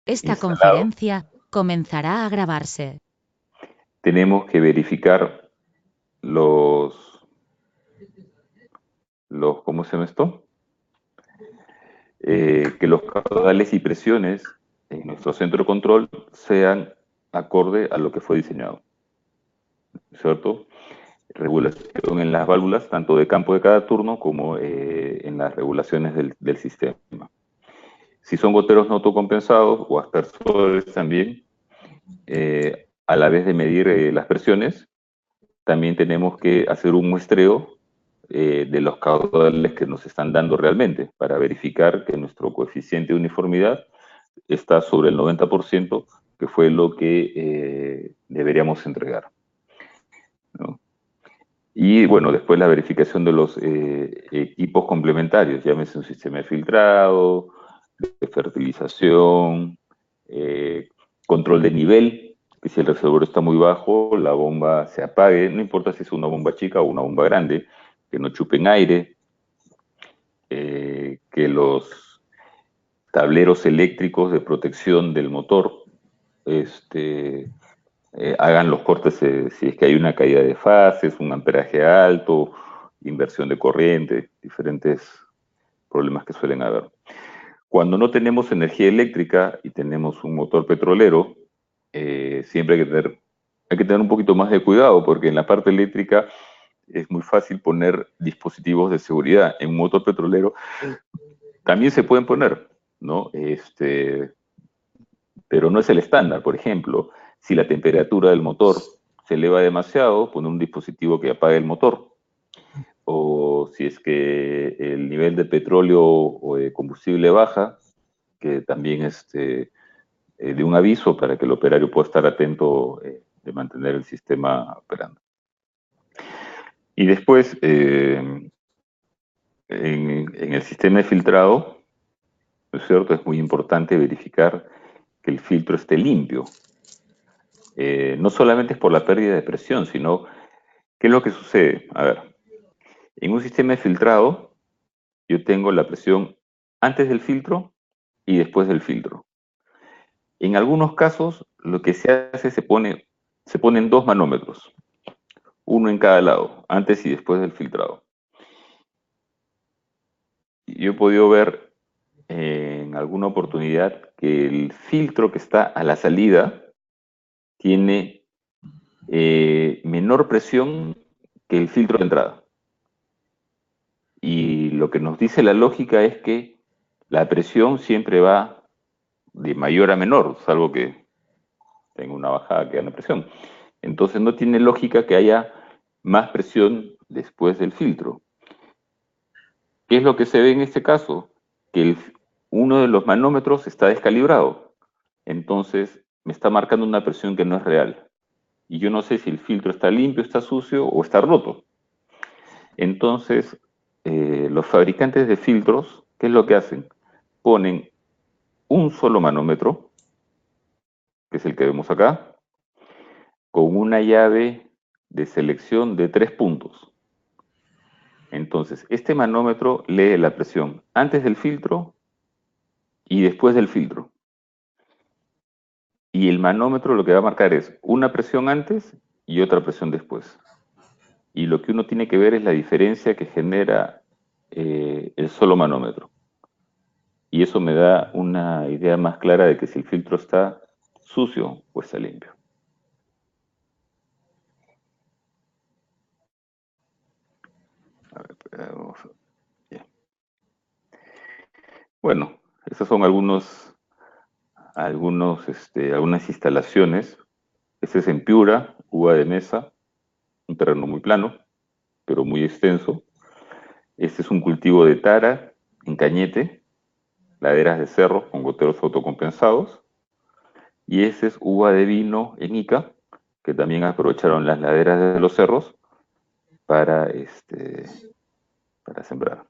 Esta instalado, conferencia comenzará a grabarse. tenemos que verificar ¿cómo se llama esto? Que los caudales y presiones en nuestro centro de control sean acorde a lo que fue diseñado, ¿cierto? Regulación en las válvulas, tanto de campo de cada turno como en las regulaciones del sistema. Si son goteros no autocompensados o aspersores también, a la vez de medir las presiones, también tenemos que hacer un muestreo de los caudales que nos están dando realmente para verificar que nuestro coeficiente de uniformidad está sobre el 90%, que fue lo que deberíamos entregar, ¿no? Y bueno, después la verificación de los equipos complementarios, llámese un sistema de filtrado, de fertilización, eh, control de nivel, que si el reservorio está muy bajo, la bomba se apague, no importa si es una bomba chica o una bomba grande, que no chupen aire, que los tableros eléctricos de protección del motor hagan los cortes si es que hay una caída de fases, un amperaje alto, inversión de corriente, diferentes problemas que suelen haber. Cuando no tenemos energía eléctrica y tenemos un motor petrolero, siempre hay que tener un poquito más de cuidado, porque en la parte eléctrica es muy fácil poner dispositivos de seguridad. En un motor petrolero también se pueden poner, ¿no? Pero no es el estándar. Por ejemplo, si la temperatura del motor se eleva demasiado, poner un dispositivo que apague el motor. O si es que el nivel de petróleo o de combustible baja, que también de un aviso para que el operario pueda estar atento de mantener el sistema operando. Y después, en el sistema de filtrado, ¿no es cierto? Es muy importante verificar que el filtro esté limpio. No solamente es por la pérdida de presión, sino, ¿qué es lo que sucede? A ver, en un sistema de filtrado, yo tengo la presión antes del filtro y después del filtro. En algunos casos, lo que se hace, se ponen dos manómetros, uno en cada lado, antes y después del filtrado. Yo he podido ver en alguna oportunidad que el filtro que está a la salida tiene menor presión que el filtro de entrada. Y lo que nos dice la lógica es que la presión siempre va de mayor a menor, salvo que tenga una bajada que gane presión. Entonces no tiene lógica que haya más presión después del filtro. ¿Qué es lo que se ve en este caso? Que uno de los manómetros está descalibrado. Entonces me está marcando una presión que no es real. Y yo no sé si el filtro está limpio, está sucio o está roto. Entonces, los fabricantes de filtros, ¿qué es lo que hacen? Ponen un solo manómetro, que es el que vemos acá, con una llave de selección de 3 puntos. Entonces, este manómetro lee la presión antes del filtro y después del filtro. Y el manómetro lo que va a marcar es una presión antes y otra presión después. Y lo que uno tiene que ver es la diferencia que genera el solo manómetro. Y eso me da una idea más clara de que si el filtro está sucio o está limpio. A ver, yeah. Bueno, esas son algunas instalaciones. Este es en Piura, Uva de Mesa, un terreno muy plano, pero muy extenso. Este es un cultivo de tara en Cañete, laderas de cerro con goteros autocompensados. Y este es uva de vino en Ica, que también aprovecharon las laderas de los cerros para, para sembrar.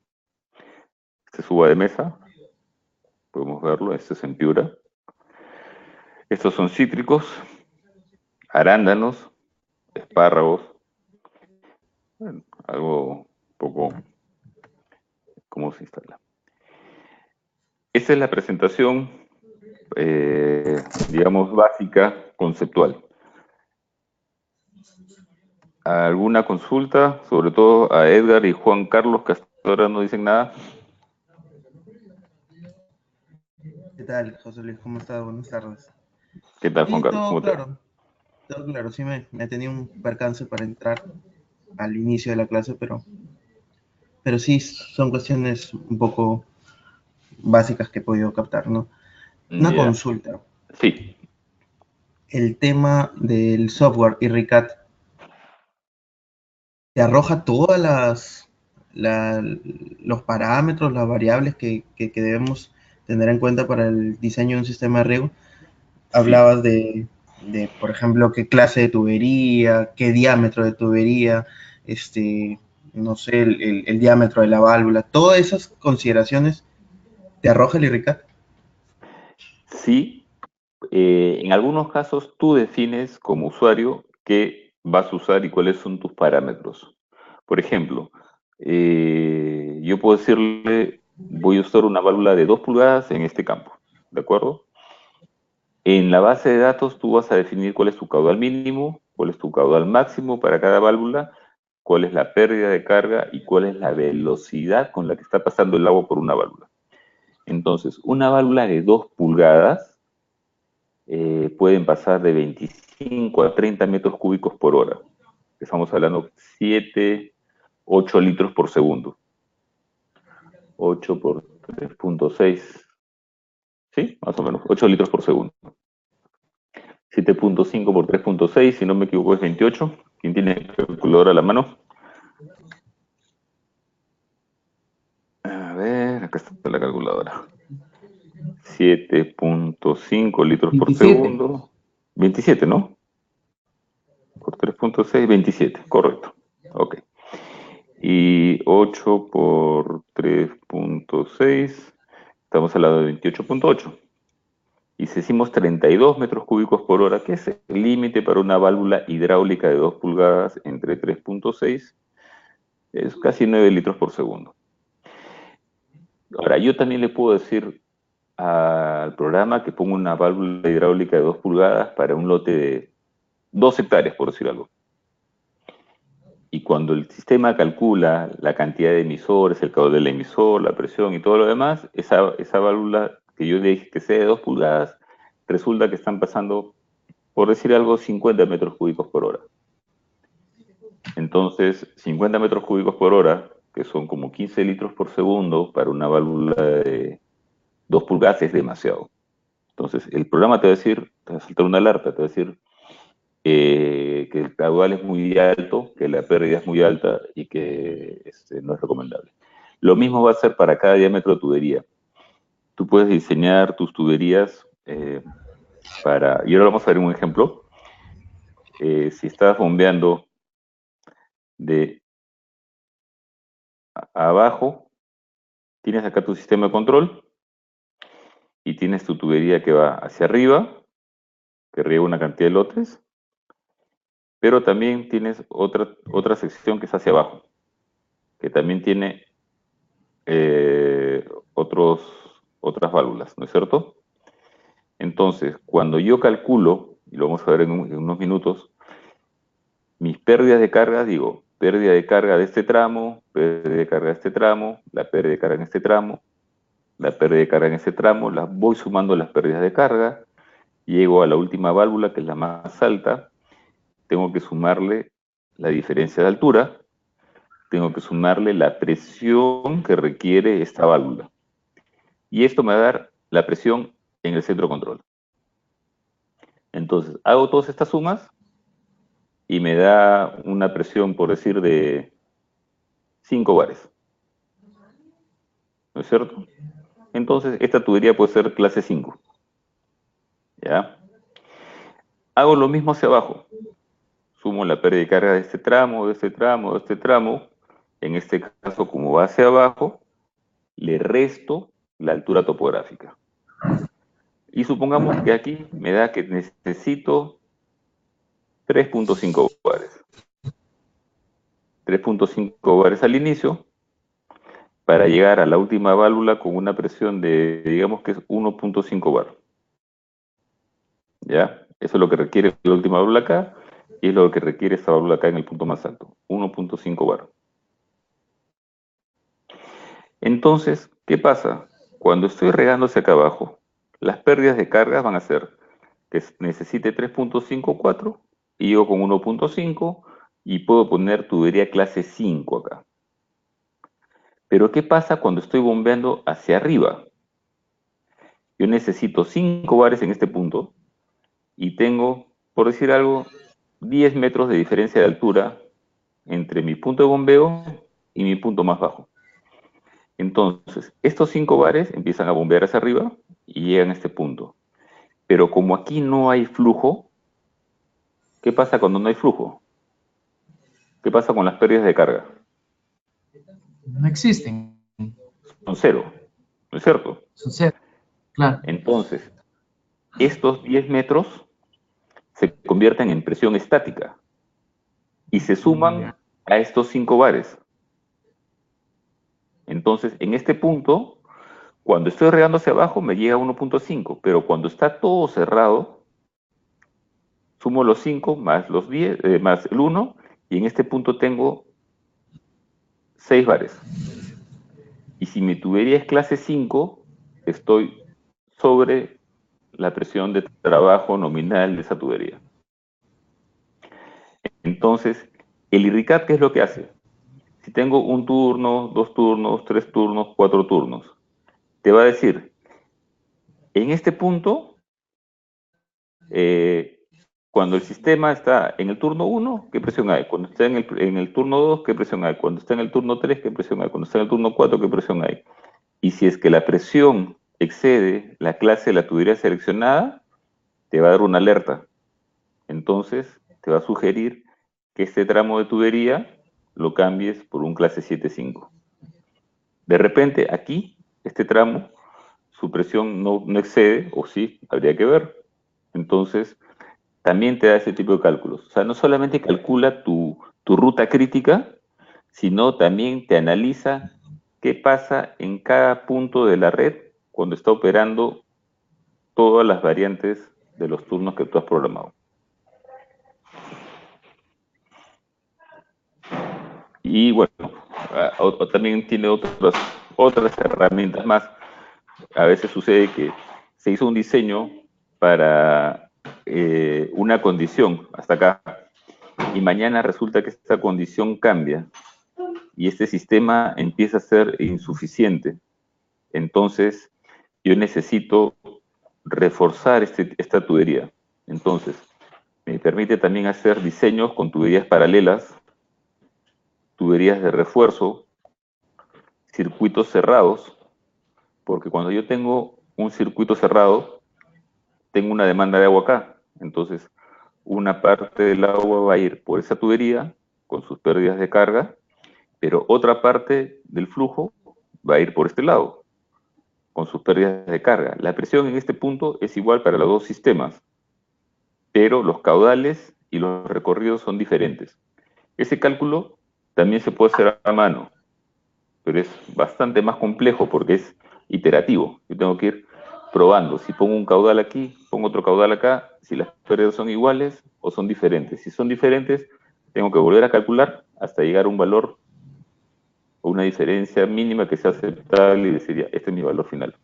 Este es uva de mesa, podemos verlo, este es en Piura. Estos son cítricos, arándanos, espárragos, bueno, algo un poco cómo se instala. Esta es la presentación digamos, básica, conceptual. ¿Alguna consulta? Sobre todo a Edgar y Juan Carlos, que hasta ahora no dicen nada. ¿Qué tal, José Luis? ¿Cómo estás? Buenas tardes. ¿Qué tal, Juan Sí, Carlos? ¿Cómo te va? todo claro. Sí, me tenía un percance para entrar al inicio de la clase, pero sí son cuestiones un poco básicas que he podido captar, ¿no? Una Ya. consulta. Sí, El tema del software IRRICAT te arroja todas los parámetros, las variables que debemos tener en cuenta para el diseño de un sistema de riego. sí. Hablabas por ejemplo, qué clase de tubería, qué diámetro de tubería, no sé, el diámetro de la válvula, todas esas consideraciones te arroja el IRRICAT. Sí, en algunos casos tú defines como usuario qué vas a usar y cuáles son tus parámetros. Por ejemplo, yo puedo decirle, voy a usar una válvula de 2 pulgadas en este campo, ¿de acuerdo? En la base de datos tú vas a definir cuál es tu caudal mínimo, cuál es tu caudal máximo para cada válvula, cuál es la pérdida de carga y cuál es la velocidad con la que está pasando el agua por una válvula. Entonces, una válvula de 2 pulgadas pueden pasar de 25 a 30 metros cúbicos por hora. Estamos hablando 7, 8 litros por segundo. 8 por 3.6, ¿sí? Más o menos, 8 litros por segundo. 7.5 por 3.6, si no me equivoco es 28. ¿Quién tiene calculadora a la mano? A ver, acá está la calculadora. 7.5 litros por 27. segundo. 27, ¿no? Por 3.6, 27, correcto. Ok. Y 8 por 3.6, estamos al lado de 28.8. Y si decimos 32 metros cúbicos por hora, que es el límite para una válvula hidráulica de 2 pulgadas entre 3.6, es casi 9 litros por segundo. Ahora, yo también le puedo decir al programa que ponga una válvula hidráulica de 2 pulgadas para un lote de 2 hectáreas, por decir algo. Y cuando el sistema calcula la cantidad de emisores, el caudal del emisor, la presión y todo lo demás, esa válvula que yo le dije que sea de 2 pulgadas, resulta que están pasando, por decir algo, 50 metros cúbicos por hora. Entonces, 50 metros cúbicos por hora, que son como 15 litros por segundo para una válvula de 2 pulgadas, es demasiado. Entonces, el programa te va a decir, te va a saltar una alerta, te va a decir que el caudal es muy alto, que la pérdida es muy alta y que no es recomendable. Lo mismo va a ser para cada diámetro de tubería. Tú puedes diseñar tus tuberías y ahora vamos a ver un ejemplo. Si estás bombeando de abajo, tienes acá tu sistema de control y tienes tu tubería que va hacia arriba, que riega una cantidad de lotes, pero también tienes otra sección que es hacia abajo, que también tiene eh, otras válvulas, ¿no es cierto? Entonces, cuando yo calculo, y lo vamos a ver en unos minutos, mis pérdidas de carga, digo, pérdida de carga de este tramo, pérdida de carga de este tramo, la pérdida de carga en este tramo, la pérdida de carga en este tramo, las voy sumando las pérdidas de carga, llego a la última válvula, que es la más alta, tengo que sumarle la diferencia de altura, tengo que sumarle la presión que requiere esta válvula. Y esto me va a dar la presión en el centro de control. Entonces, hago todas estas sumas y me da una presión, por decir, de 5 bares. ¿No es cierto? Entonces, esta tubería puede ser clase 5. ¿Ya? Hago lo mismo hacia abajo. Sumo la pérdida de carga de este tramo, de este tramo, de este tramo. En este caso, como va hacia abajo, le resto la altura topográfica. Y supongamos que aquí me da que necesito 3.5 bares. 3.5 bares al inicio para llegar a la última válvula con una presión de, digamos que es 1.5 bar. ¿Ya? Eso es lo que requiere la última válvula acá y es lo que requiere esta válvula acá en el punto más alto, 1.5 bar. Entonces, ¿qué pasa? Cuando estoy regando hacia acá abajo, las pérdidas de cargas van a ser que necesite 3.54 y yo con 1.5 y puedo poner tubería clase 5 acá. Pero ¿qué pasa cuando estoy bombeando hacia arriba? Yo necesito 5 bares en este punto y tengo, por decir algo, 10 metros de diferencia de altura entre mi punto de bombeo y mi punto más bajo. Entonces, estos 5 bares empiezan a bombear hacia arriba y llegan a este punto. Pero como aquí no hay flujo, ¿qué pasa cuando no hay flujo? ¿Qué pasa con las pérdidas de carga? No existen. Son cero, ¿no es cierto? Son cero, claro. Entonces, estos 10 metros se convierten en presión estática y se suman a estos 5 bares. Entonces, en este punto, cuando estoy regando hacia abajo me llega a 1.5, pero cuando está todo cerrado, sumo los 5 más los 10, más el 1, y en este punto tengo 6 bares. Y si mi tubería es clase 5, estoy sobre la presión de trabajo nominal de esa tubería. Entonces, el IRRICAT, ¿qué es lo que hace? Si tengo un turno, 2 turnos, 3 turnos, 4 turnos, te va a decir, en este punto, cuando el sistema está en el turno 1, ¿qué presión hay? Cuando está en el turno 2, ¿qué presión hay? Cuando está en el turno 3, ¿qué presión hay? Cuando está en el turno 4, ¿qué presión hay? Y si es que la presión excede la clase de la tubería seleccionada, te va a dar una alerta. Entonces, te va a sugerir que este tramo de tubería lo cambies por un clase 7.5. De repente, aquí, este tramo, su presión no excede, o sí, habría que ver. Entonces, también te da ese tipo de cálculos. O sea, no solamente calcula tu ruta crítica, sino también te analiza qué pasa en cada punto de la red cuando está operando todas las variantes de los turnos que tú has programado. Y bueno, también tiene otras herramientas más. A veces sucede que se hizo un diseño para una condición hasta acá y mañana resulta que esta condición cambia y este sistema empieza a ser insuficiente. Entonces, yo necesito reforzar esta tubería. Entonces, me permite también hacer diseños con tuberías paralelas, tuberías de refuerzo, circuitos cerrados, porque cuando yo tengo un circuito cerrado, tengo una demanda de agua acá. Entonces, una parte del agua va a ir por esa tubería con sus pérdidas de carga, pero otra parte del flujo va a ir por este lado con sus pérdidas de carga. La presión en este punto es igual para los dos sistemas, pero los caudales y los recorridos son diferentes. Ese cálculo también se puede hacer a mano, pero es bastante más complejo porque es iterativo. Yo tengo que ir probando. Si pongo un caudal aquí, pongo otro caudal acá, si las pérdidas son iguales o son diferentes. Si son diferentes, tengo que volver a calcular hasta llegar a un valor o una diferencia mínima que sea aceptable y decir, ya, este es mi valor final.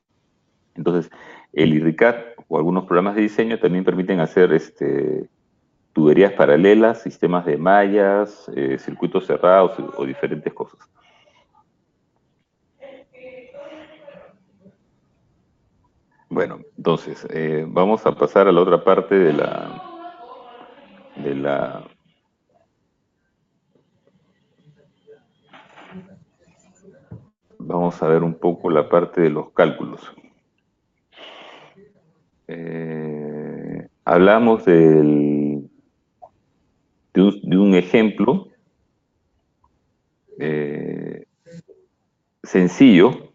Entonces, el IRRICAT o algunos programas de diseño también permiten hacer tuberías paralelas, sistemas de mallas, circuitos cerrados o diferentes cosas. Bueno, entonces, vamos a pasar a la otra parte de la vamos a ver un poco la parte de los cálculos. Hablamos de un ejemplo sencillo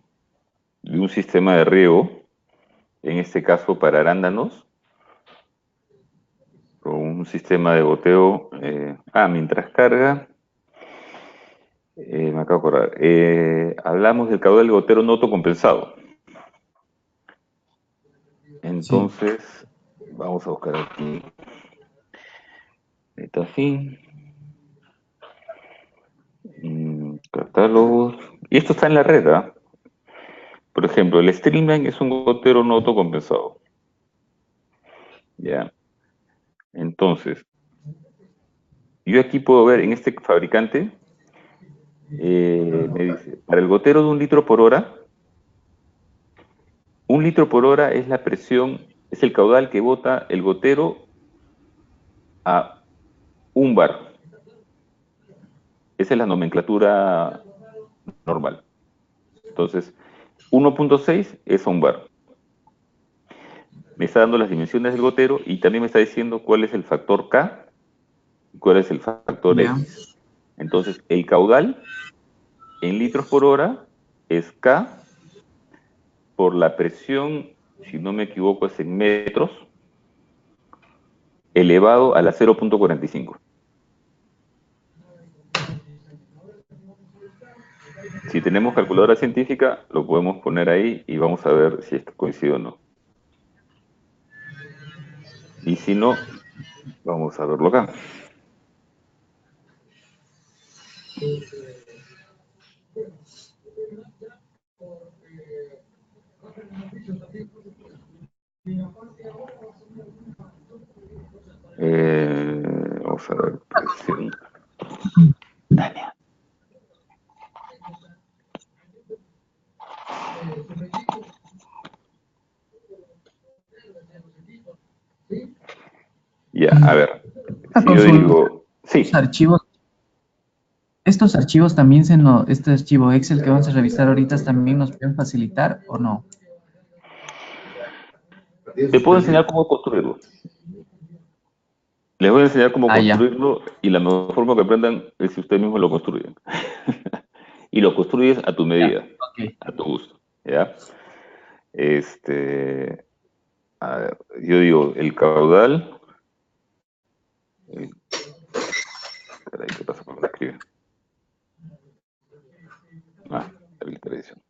de un sistema de riego, en este caso para arándanos, con un sistema de goteo. Mientras carga, me acabo de acordar, hablamos del caudal gotero no autocompensado. Entonces, Vamos a buscar aquí. Metafin. Catálogos. Y esto está en la red, ¿ah? Por ejemplo, el streamline es un gotero no autocompensado. Ya. Entonces, yo aquí puedo ver en este fabricante, me dice, para el gotero de 1 litro por hora es la presión, es el caudal que bota el gotero a 1 bar. Esa es la nomenclatura normal. Entonces, 1.6 es a 1 bar. Me está dando las dimensiones del gotero y también me está diciendo cuál es el factor K y cuál es el factor Ya. X. Entonces, el caudal en litros por hora es K por la presión, si no me equivoco, es en metros, elevado a la 0.45. Si tenemos calculadora científica, lo podemos poner ahí y vamos a ver si esto coincide o no. Y si no, vamos a verlo acá. Vamos a ver presión. Tania. Ya, a ver. Esta Si yo consulta, digo, estos sí, archivos, estos archivos también este archivo Excel que vamos a revisar ahorita también nos pueden facilitar o no. te puedo enseñar cómo construirlo. Les voy a enseñar cómo Ah, ya. construirlo y la mejor forma que aprendan es si ustedes mismos lo construyen. Y lo construyes a tu Ya. medida, Ok. a tu gusto, ¿ya? A ver, yo digo, el caudal... Caray, ¿qué pasa cuando escribe? La tradición.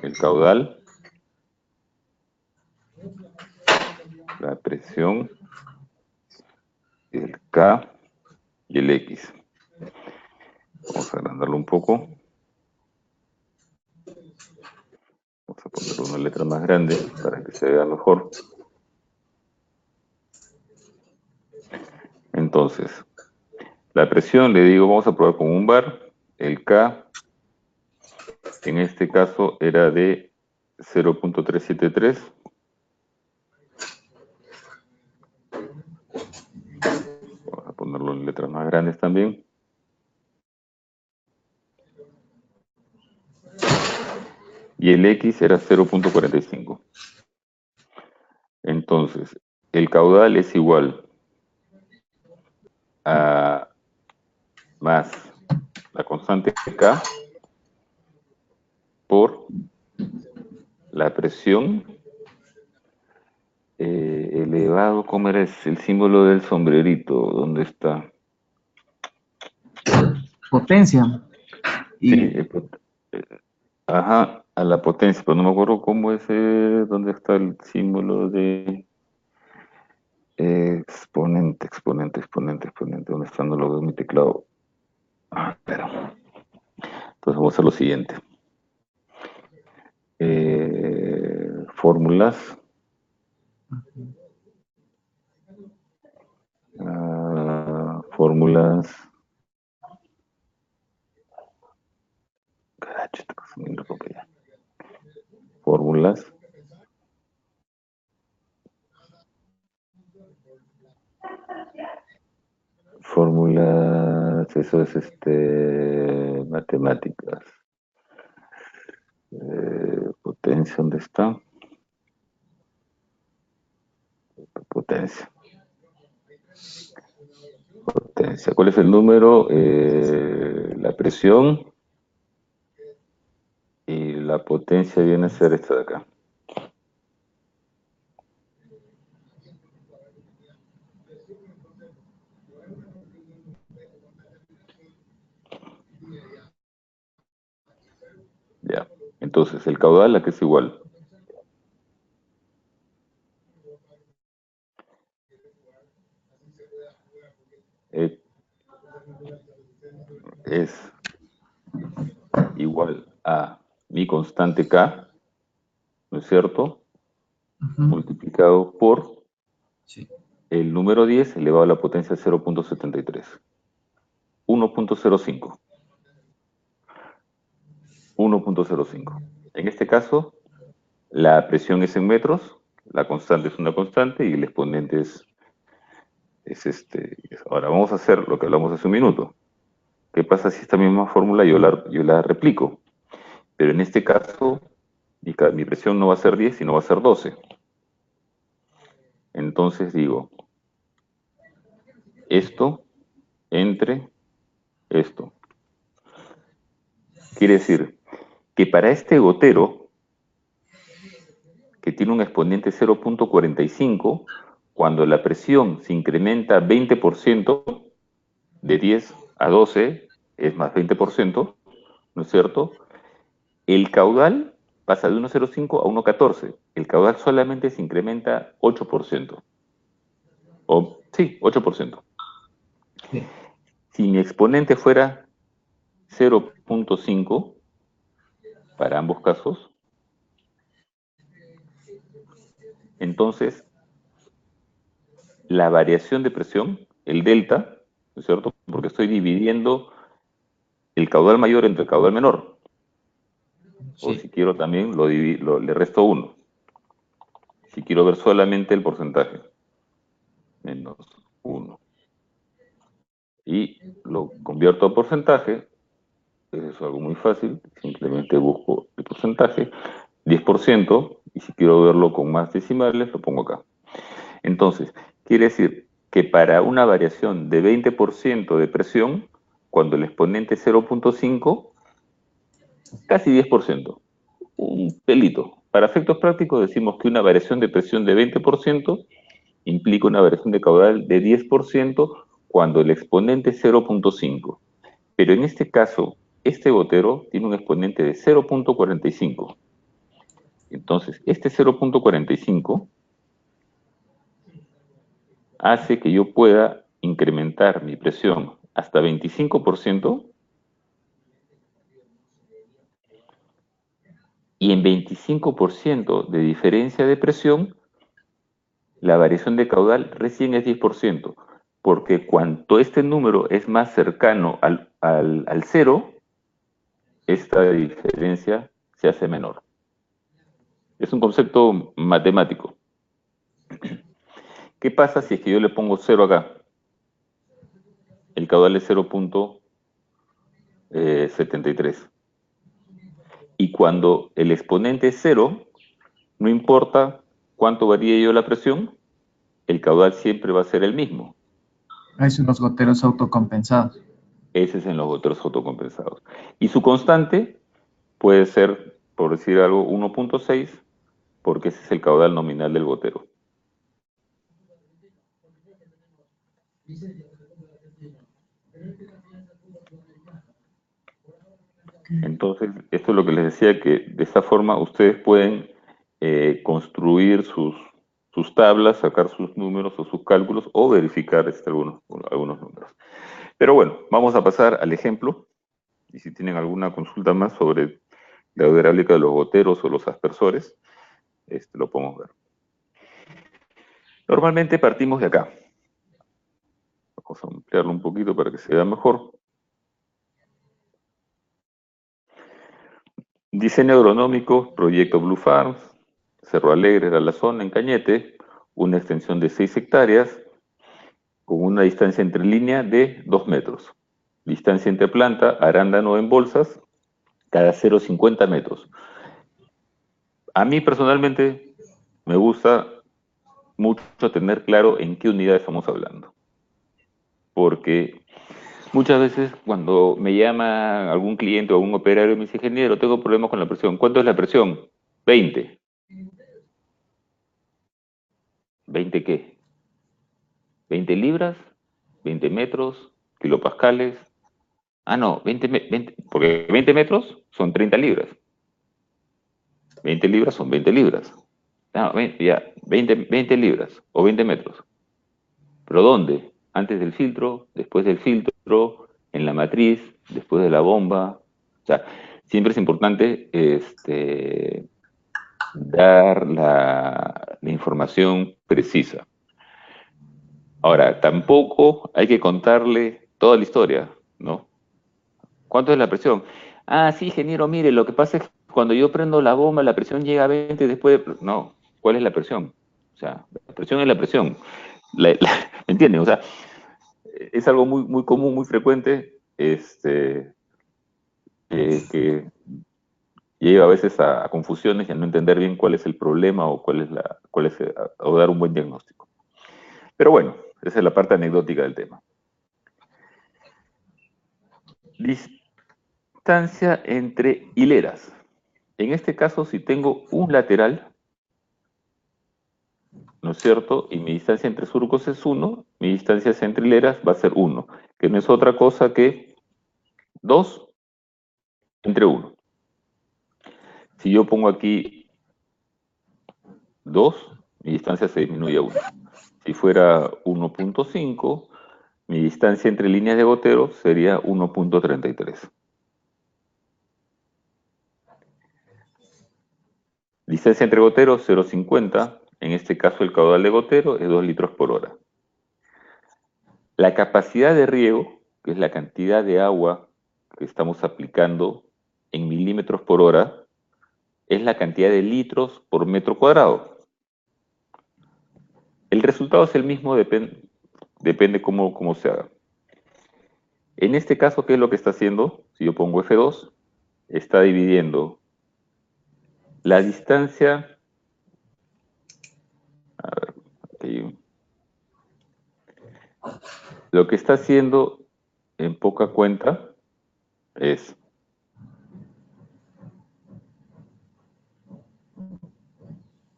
El caudal, la presión, el K y el X. Vamos a agrandarlo un poco. Vamos a ponerle una letra más grande para que se vea mejor. Entonces, la presión, le digo, vamos a probar con 1 bar. El K, en este caso, era de 0.373. Vamos a ponerlo en letras más grandes también. Y el X era 0.45. Entonces, el caudal es igual a más la constante K por la presión elevado, ¿cómo era? Es el símbolo del sombrerito, ¿dónde está? Potencia. Sí, Y ajá, a la potencia, pero no me acuerdo cómo es, dónde está el símbolo de exponente, ¿dónde está? No lo veo en mi teclado. Espera. Entonces vamos a hacer lo siguiente. Fórmulas. Fórmulas. Caracho, está consumiendo ropa ya. Fórmulas. Fórmulas, eso es matemáticas. Potencia, ¿dónde está? Potencia. Potencia. ¿Cuál es el número? La presión y la potencia viene a ser esta de acá. Ya. Entonces, el caudal, ¿a qué es igual? Es igual a mi constante K, ¿no es cierto? Ujú. Multiplicado por Sí. el número 10 elevado a la potencia 0.73. 1.05. 1.05. En este caso, la presión es en metros, la constante es una constante y el exponente es Ahora vamos a hacer lo que hablamos hace un minuto. ¿Qué pasa si esta misma fórmula yo la replico? Pero en este caso, mi presión no va a ser 10, sino va a ser 12. Entonces digo, esto entre esto. Quiere decir que para este gotero, que tiene un exponente 0.45, cuando la presión se incrementa 20%, de 10 a 12, es más 20%, ¿no es cierto? El caudal pasa de 1.05 a 1.14. El caudal solamente se incrementa 8%. Sí, 8%. Sí. Si mi exponente fuera 0.5, para ambos casos, entonces la variación de presión, el delta, ¿no es cierto? Porque estoy dividiendo el caudal mayor entre el caudal menor. O Sí. si quiero también, le resto 1. Si quiero ver solamente el porcentaje, menos 1. Y lo convierto a porcentaje, es algo muy fácil, simplemente busco el porcentaje, 10%, y si quiero verlo con más decimales, lo pongo acá. Entonces, quiere decir que para una variación de 20% de presión, cuando el exponente es 0.5, casi 10%, un pelito. Para efectos prácticos decimos que una variación de presión de 20% implica una variación de caudal de 10% cuando el exponente es 0.5. Pero en este caso, este gotero tiene un exponente de 0.45. Entonces, este 0.45 hace que yo pueda incrementar mi presión hasta 25%, y en 25% de diferencia de presión, la variación de caudal recién es 10%, porque cuanto este número es más cercano al cero, esta diferencia se hace menor. Es un concepto matemático. ¿Qué pasa si es que yo le pongo 0 acá? El caudal es 0.73. Y cuando el exponente es 0, no importa cuánto varíe yo la presión, el caudal siempre va a ser el mismo. Ahí son los goteros autocompensados. Ese es en los goteros autocompensados. Y su constante puede ser, por decir algo, 1.6, porque ese es el caudal nominal del gotero. Entonces, esto es lo que les decía, que de esta forma ustedes pueden construir sus tablas, sacar sus números o sus cálculos o verificar algunos números. Pero bueno, vamos a pasar al ejemplo. Y si tienen alguna consulta más sobre la hidráulica de los goteros o los aspersores, lo podemos ver. Normalmente partimos de acá. Vamos a ampliarlo un poquito para que se vea mejor. Diseño agronómico, proyecto Blue Farms, Cerro Alegre era la zona en Cañete, una extensión de 6 hectáreas, con una distancia entre línea de 2 metros. Distancia entre planta, arándano en bolsas, cada 0,50 metros. A mí personalmente me gusta mucho tener claro en qué unidad estamos hablando. Porque muchas veces cuando me llama algún cliente o algún operario y me dice, ingeniero, tengo problemas con la presión. ¿Cuánto es la presión? 20. ¿20 qué? ¿20 libras? ¿20 metros? ¿Kilopascales? Ah, no, 20, porque 20 metros son 30 libras. 20 libras son 20 libras. No, ya, 20 libras o 20 metros. ¿Pero dónde? Antes del filtro, después del filtro, en la matriz, después de la bomba. O sea, siempre es importante dar la información precisa. Ahora, tampoco hay que contarle toda la historia, ¿no? ¿Cuánto es la presión? Ah, sí, ingeniero, mire, lo que pasa es que cuando yo prendo la bomba, la presión llega a 20 después de... No, ¿cuál es la presión? O sea, la presión es la presión. ¿Me entienden? O sea, es algo muy, muy común, muy frecuente, que lleva a veces a confusiones y a no entender bien cuál es el problema o o dar un buen diagnóstico. Pero bueno, esa es la parte anecdótica del tema. Distancia entre hileras. En este caso, si tengo un lateral, ¿no es cierto? Y mi distancia entre surcos es 1, mi distancia entre hileras va a ser 1, que no es otra cosa que 2 entre 1. Si yo pongo aquí 2, mi distancia se disminuye a 1. Si fuera 1.5, mi distancia entre líneas de gotero sería 1.33. Distancia entre goteros 0.50. En este caso el caudal de gotero es 2 litros por hora. La capacidad de riego, que es la cantidad de agua que estamos aplicando en milímetros por hora, es la cantidad de litros por metro cuadrado. El resultado es el mismo, depende cómo se haga. En este caso, ¿qué es lo que está haciendo? Si yo pongo F2, está dividiendo la distancia... A ver, aquí. Lo que está haciendo en poca cuenta es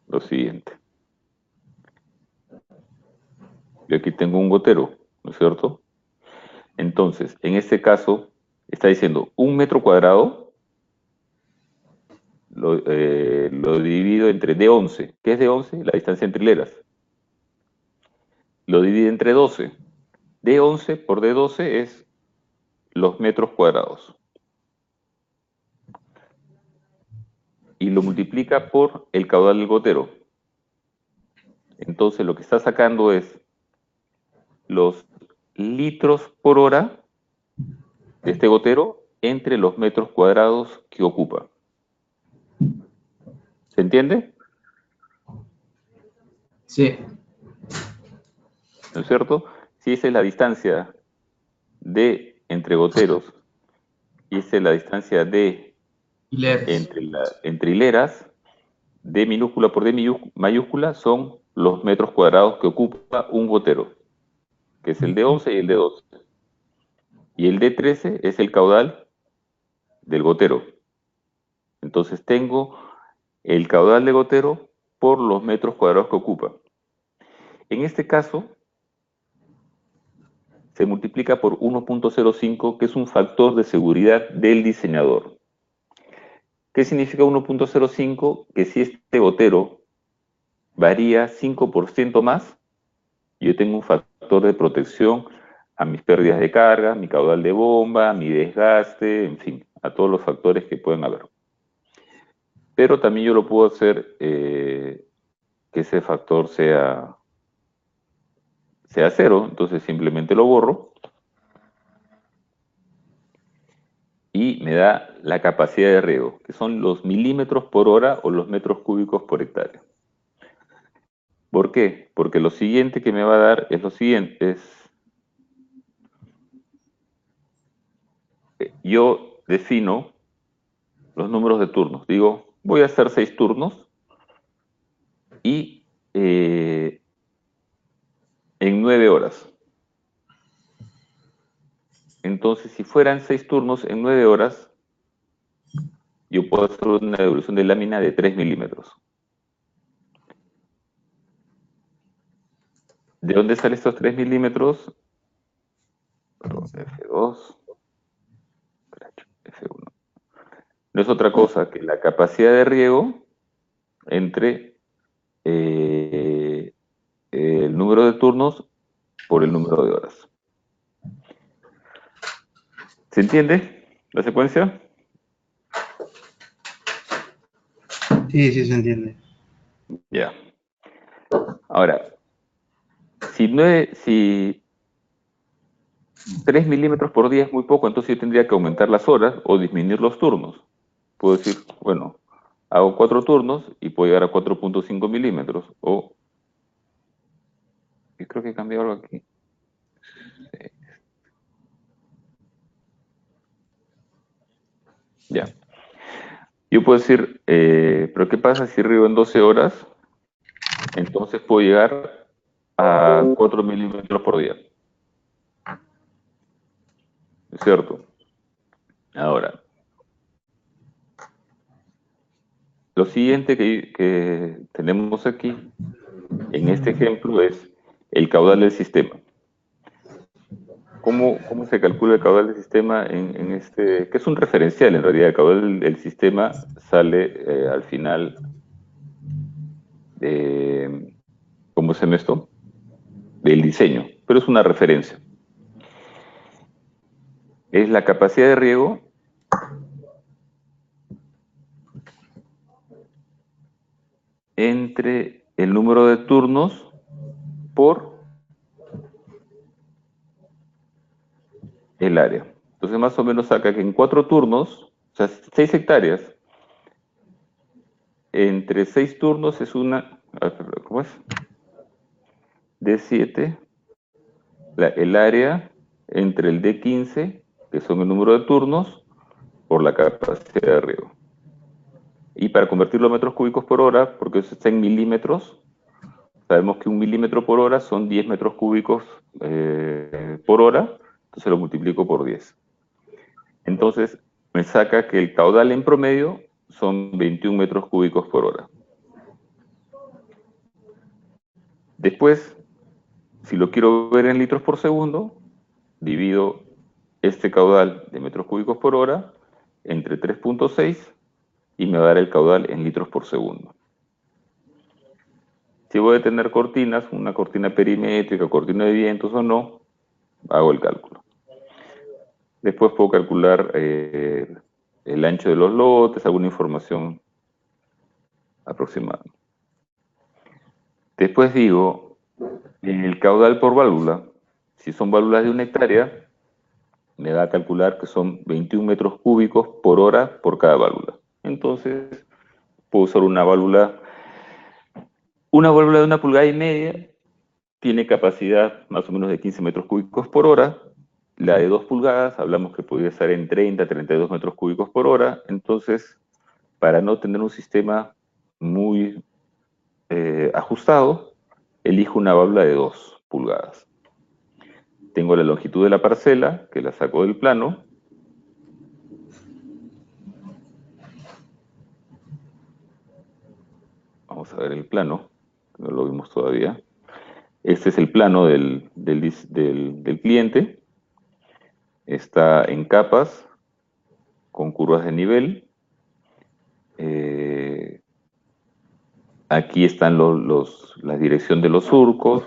lo siguiente. Yo aquí tengo un gotero, ¿no es cierto? Entonces, en este caso, está diciendo 1 metro cuadrado, lo divido entre D11. ¿Qué es D11? La distancia entre hileras. Lo divide entre 12. D11 por D12 es los metros cuadrados. Y lo multiplica por el caudal del gotero. Entonces, lo que está sacando es los litros por hora de este gotero entre los metros cuadrados que ocupa. ¿Se entiende? Sí. ¿No es cierto? Si esa es la distancia D entre goteros y esa es la distancia D Hileras. entre hileras, D minúscula por D mayúscula son los metros cuadrados que ocupa un gotero, que es el D11 y el D12. Y el D13 es el caudal del gotero. Entonces tengo el caudal de gotero por los metros cuadrados que ocupa. En este caso, se multiplica por 1.05, que es un factor de seguridad del diseñador. ¿Qué significa 1.05? Que si este gotero varía 5% más, yo tengo un factor de protección a mis pérdidas de carga, mi caudal de bomba, mi desgaste, en fin, a todos los factores que pueden haber. Pero también yo lo puedo hacer que ese factor sea 0, entonces simplemente lo borro y me da la capacidad de riego, que son los milímetros por hora o los metros cúbicos por hectárea. ¿Por qué? Porque lo siguiente que me va a dar es lo siguiente, yo defino los números de turnos. Digo, voy a hacer 6 turnos y en 9 horas. Entonces, si fueran 6 turnos en 9 horas, yo puedo hacer una devolución de lámina de 3 milímetros. ¿De dónde salen estos 3 milímetros? F2, F1. No es otra cosa que la capacidad de riego entre el número de turnos por el número de horas. ¿Se entiende la secuencia? Sí, sí se entiende. Ya. Ahora, si 3 milímetros por día es muy poco, entonces yo tendría que aumentar las horas o disminuir los turnos. Puedo decir, bueno, hago 4 turnos y puedo llegar a 4.5 milímetros. O, yo creo que he cambiado algo aquí. Sí. Ya. Yo puedo decir, pero ¿qué pasa si riego en 12 horas? Entonces puedo llegar a 4 milímetros por día. ¿Es cierto? Ahora, lo siguiente que tenemos aquí, en este ejemplo, es el caudal del sistema. ¿Cómo se calcula el caudal del sistema en este, que es un referencial en realidad? El caudal del sistema sale al final de, ¿cómo se llama esto? Del diseño, pero es una referencia. Es la capacidad de riego entre el número de turnos por el área. Entonces más o menos saca que en 4 turnos, o sea, 6 hectáreas, entre 6 turnos es una, ¿cómo es? De 7, el área entre el D15, que son el número de turnos, por la capacidad de riego. Y para convertirlo a metros cúbicos por hora, porque eso está en milímetros, sabemos que 1 milímetro por hora son 10 metros cúbicos por hora, entonces lo multiplico por 10. Entonces me saca que el caudal en promedio son 21 metros cúbicos por hora. Después, si lo quiero ver en litros por segundo, divido este caudal de metros cúbicos por hora entre 3.6 y me va a dar el caudal en litros por segundo. Si voy a tener cortinas, una cortina perimétrica, cortina de vientos o no, hago el cálculo. Después puedo calcular el ancho de los lotes, alguna información aproximada. Después digo, el caudal por válvula, si son válvulas de 1 hectárea, me va a calcular que son 21 metros cúbicos por hora por cada válvula. Entonces, puedo usar una válvula de 1,5 pulgadas, tiene capacidad más o menos de 15 metros cúbicos por hora. La de 2 pulgadas, hablamos que podría estar en 30, 32 metros cúbicos por hora. Entonces, para no tener un sistema muy ajustado, elijo una válvula de 2 pulgadas. Tengo la longitud de la parcela, que la saco del plano. Vamos a ver el plano, no lo vimos todavía. Este es el plano del cliente. Está en capas, con curvas de nivel. Aquí están la dirección de los surcos.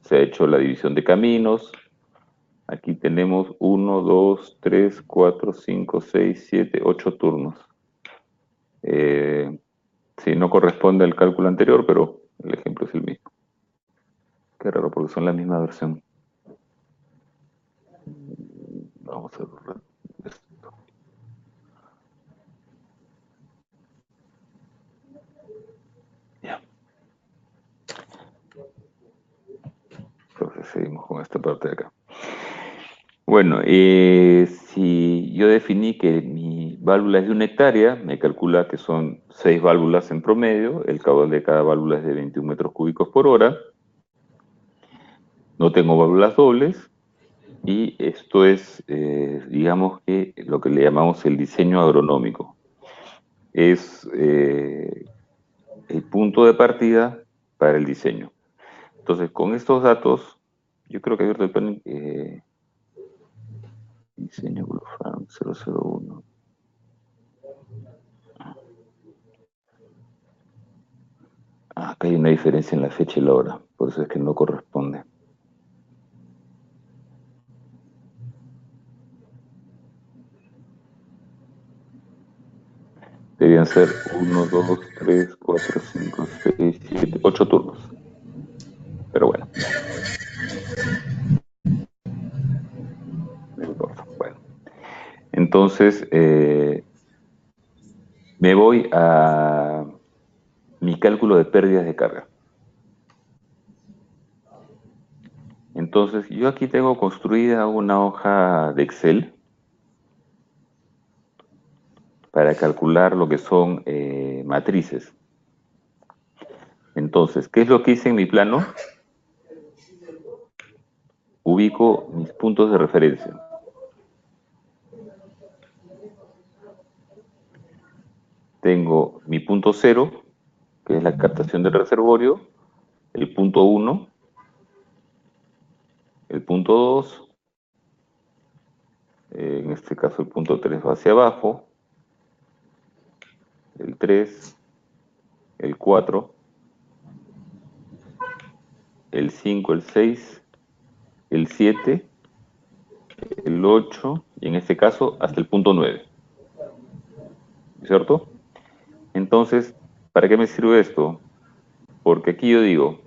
Se ha hecho la división de caminos. Aquí tenemos 1, 2, 3, 4, 5, 6, 7, 8 turnos. Sí, no corresponde al cálculo anterior, pero el ejemplo es el mismo. Qué raro, porque son la misma versión. Vamos a ver esto. Ya. Entonces seguimos con esta parte de acá. Bueno, si yo definí que mi válvula es de 1 hectárea, me calcula que son 6 válvulas en promedio, el caudal de cada válvula es de 21 metros cúbicos por hora. No tengo válvulas dobles, y esto es, digamos que lo que le llamamos el diseño agronómico. Es el punto de partida para el diseño. Entonces, con estos datos, yo creo que he abierto el panel. Diseño Bluefarm 001. Acá hay una diferencia en la fecha y la hora. por eso es que no corresponde. Debían ser 1, 2, 3, 4, 5, 6, 7, 8 turnos. Pero bueno. No importa. Bueno. Entonces, me voy a mi cálculo de pérdidas de carga. Entonces, yo aquí tengo construida una hoja de Excel para calcular lo que son matrices. Entonces, ¿qué es lo que hice en mi plano? Ubico mis puntos de referencia. Tengo mi punto 0, que es la captación del reservorio, el punto 1, el punto 2, en este caso el punto 3 va hacia abajo, el 3, el 4, el 5, el 6, el 7, el 8 y en este caso hasta el punto 9. ¿Cierto? Entonces, ¿para qué me sirve esto? Porque aquí yo digo,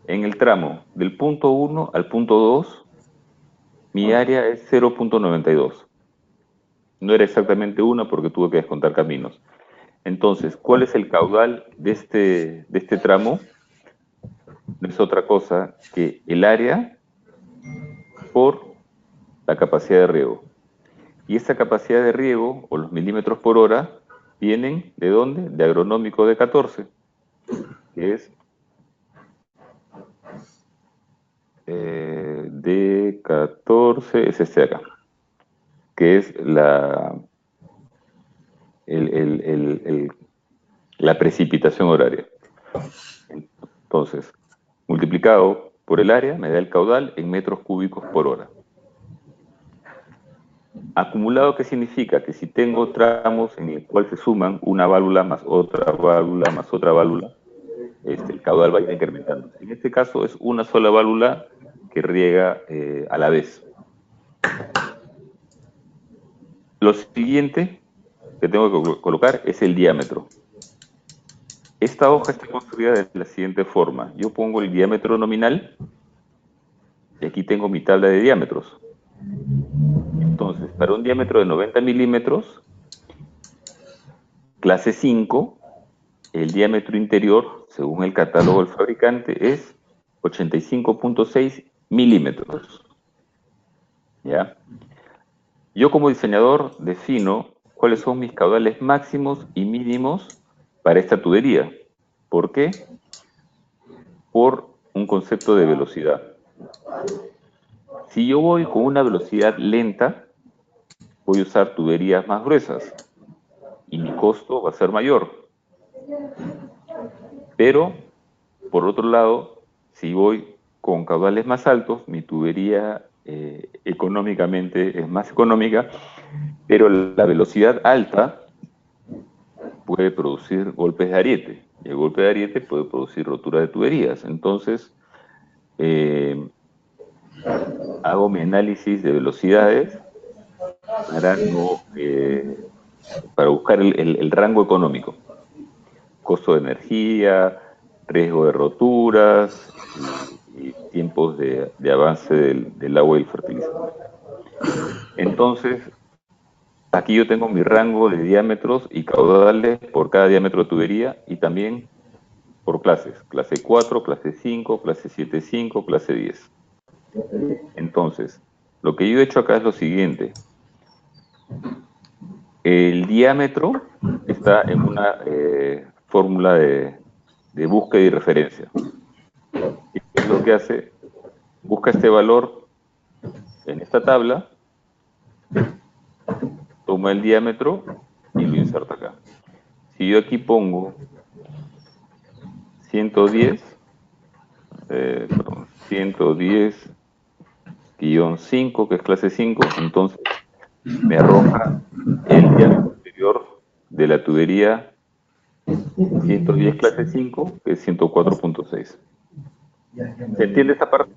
en el tramo del punto 1 al punto 2, mi área es 0.92. No era exactamente 1 porque tuve que descontar caminos. Entonces, ¿cuál es el caudal de este tramo? No es otra cosa que el área por la capacidad de riego. Y esa capacidad de riego, o los milímetros por hora, vienen ¿de dónde? De agronómico de 14, que es de 14, es este de acá, que es la precipitación horaria. Entonces, multiplicado por el área, me da el caudal en metros cúbicos por hora. Acumulado, ¿qué significa? Que si tengo tramos en el cual se suman una válvula más otra válvula más otra válvula, el caudal va a ir incrementando. En este caso es una sola válvula que riega a la vez. Lo siguiente que tengo que colocar es el diámetro. Esta hoja está construida de la siguiente forma. Yo pongo el diámetro nominal y aquí tengo mi tabla de diámetros. Entonces, para un diámetro de 90 milímetros, clase 5, el diámetro interior, según el catálogo del fabricante, es 85.6 milímetros. ¿Ya? Yo como diseñador defino cuáles son mis caudales máximos y mínimos para esta tubería. ¿Por qué? Por un concepto de velocidad. Si yo voy con una velocidad lenta, voy a usar tuberías más gruesas y mi costo va a ser mayor. Pero, por otro lado, si voy con caudales más altos, mi tubería económicamente es más económica, pero la velocidad alta puede producir golpes de ariete, y el golpe de ariete puede producir rotura de tuberías. Entonces, hago mi análisis de velocidades para buscar el rango económico, costo de energía, riesgo de roturas y tiempos de avance del agua y el fertilizante. Entonces, aquí yo tengo mi rango de diámetros y caudales por cada diámetro de tubería y también por clases, clase 4, clase 5, clase 7.5, clase 10. Entonces, lo que yo he hecho acá es lo siguiente. El diámetro está en una fórmula de búsqueda y referencia. ¿Qué es lo que hace? Busca este valor en esta tabla, toma el diámetro y lo inserta acá. Si yo aquí pongo 110-5, que es clase 5, entonces me arroja el diámetro interior de la tubería 110 clase 5, que es 104.6. ¿Se entiende esa parte?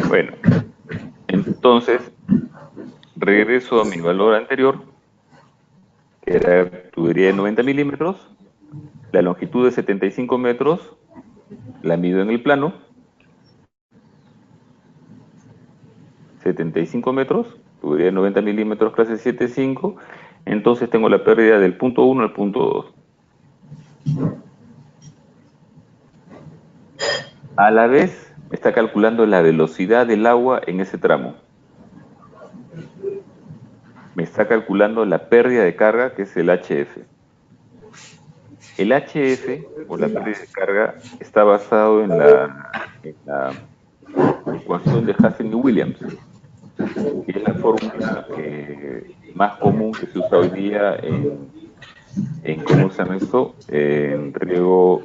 Bueno, entonces regreso a mi valor anterior, que era tubería de 90 milímetros, la longitud de 75 metros, la mido en el plano, 75 metros, tubería de 90 milímetros, clase 7.5, entonces tengo la pérdida del punto 1 al punto 2. A la vez, me está calculando la velocidad del agua en ese tramo. Me está calculando la pérdida de carga, que es el HF. El HF, o la pérdida de carga, está basado en la ecuación de Hazen y Williams, que es la fórmula más común que se usa hoy día en ¿cómo se llama esto? En riego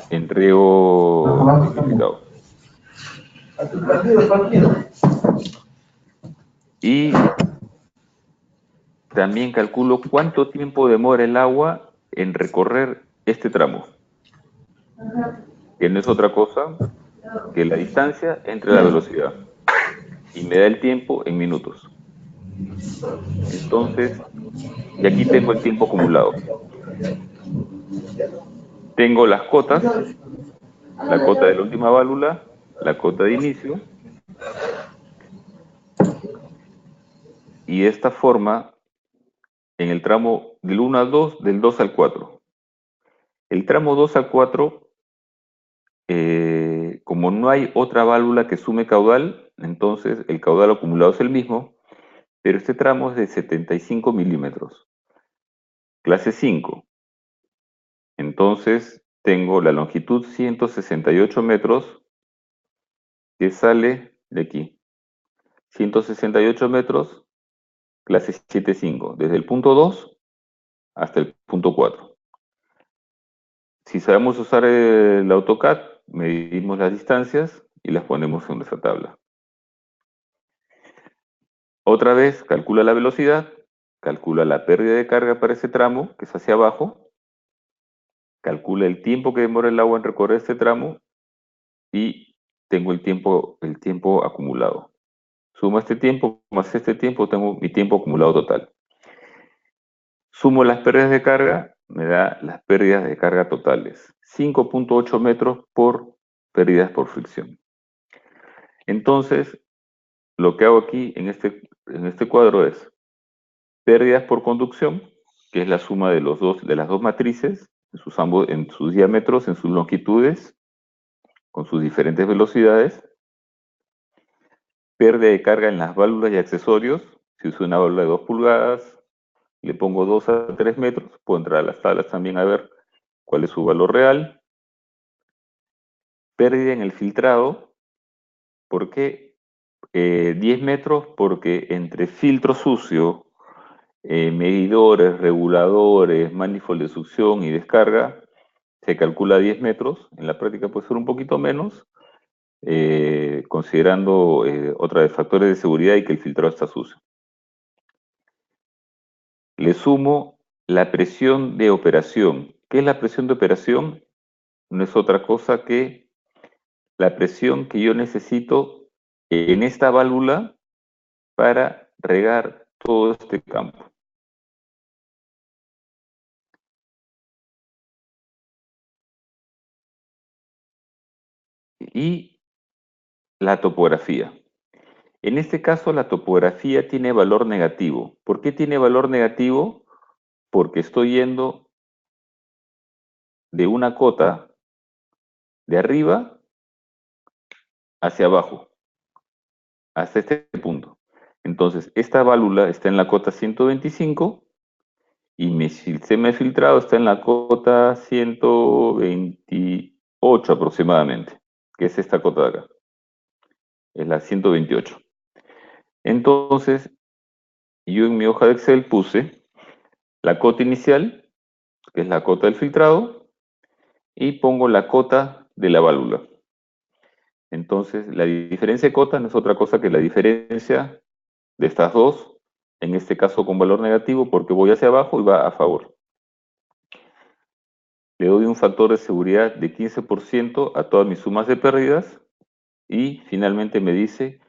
simplificado. Y también calculo cuánto tiempo demora el agua en recorrer este tramo, que no es otra cosa que la distancia entre la velocidad, y me da el tiempo en minutos. Entonces, y aquí tengo el tiempo acumulado. Tengo las cotas, la cota de la última válvula, la cota de inicio, y de esta forma, en el tramo del 1 al 2, del 2 al 4. El tramo 2 al 4, como no hay otra válvula que sume caudal, entonces el caudal acumulado es el mismo, pero este tramo es de 75 milímetros, clase 5. Entonces tengo la longitud 168 metros, que sale de aquí. 168 metros, clase 7.5, desde el punto 2 hasta el punto 4. Si sabemos usar el AutoCAD, medimos las distancias y las ponemos en esa tabla. Otra vez, calcula la velocidad, calcula la pérdida de carga para ese tramo, que es hacia abajo, calcula el tiempo que demora el agua en recorrer este tramo y tengo el tiempo acumulado. Sumo este tiempo más este tiempo, tengo mi tiempo acumulado total. Sumo las pérdidas de carga, me da las pérdidas de carga totales. 5.8 metros por pérdidas por fricción. Entonces, lo que hago aquí en este cuadro es pérdidas por conducción, que es la suma de las dos matrices, en sus diámetros, en sus longitudes, con sus diferentes velocidades. Pérdida de carga en las válvulas y accesorios. Si uso una válvula de 2 pulgadas, le pongo 2 a 3 metros, puedo entrar a las tablas también a ver cuál es su valor real. Pérdida en el filtrado. ¿Por qué 10 metros? Porque entre filtro sucio, medidores, reguladores, manifold de succión y descarga, se calcula 10 metros. En la práctica puede ser un poquito menos, considerando otra vez factores de seguridad y que el filtrado está sucio. Le sumo la presión de operación. ¿Qué es la presión de operación? No es otra cosa que la presión que yo necesito en esta válvula para regar todo este campo. Y la topografía. En este caso, la topografía tiene valor negativo. ¿Por qué tiene valor negativo? Porque estoy yendo de una cota de arriba hacia abajo, hasta este punto. Entonces, esta válvula está en la cota 125 y mi sistema de filtrado está en la cota 128 aproximadamente, que es esta cota de acá. Es la 128. Entonces, yo en mi hoja de Excel puse la cota inicial, que es la cota del filtrado, y pongo la cota de la válvula. Entonces, la diferencia de cota no es otra cosa que la diferencia de estas dos, en este caso con valor negativo porque voy hacia abajo y va a favor. Le doy un factor de seguridad de 15% a todas mis sumas de pérdidas y finalmente me dice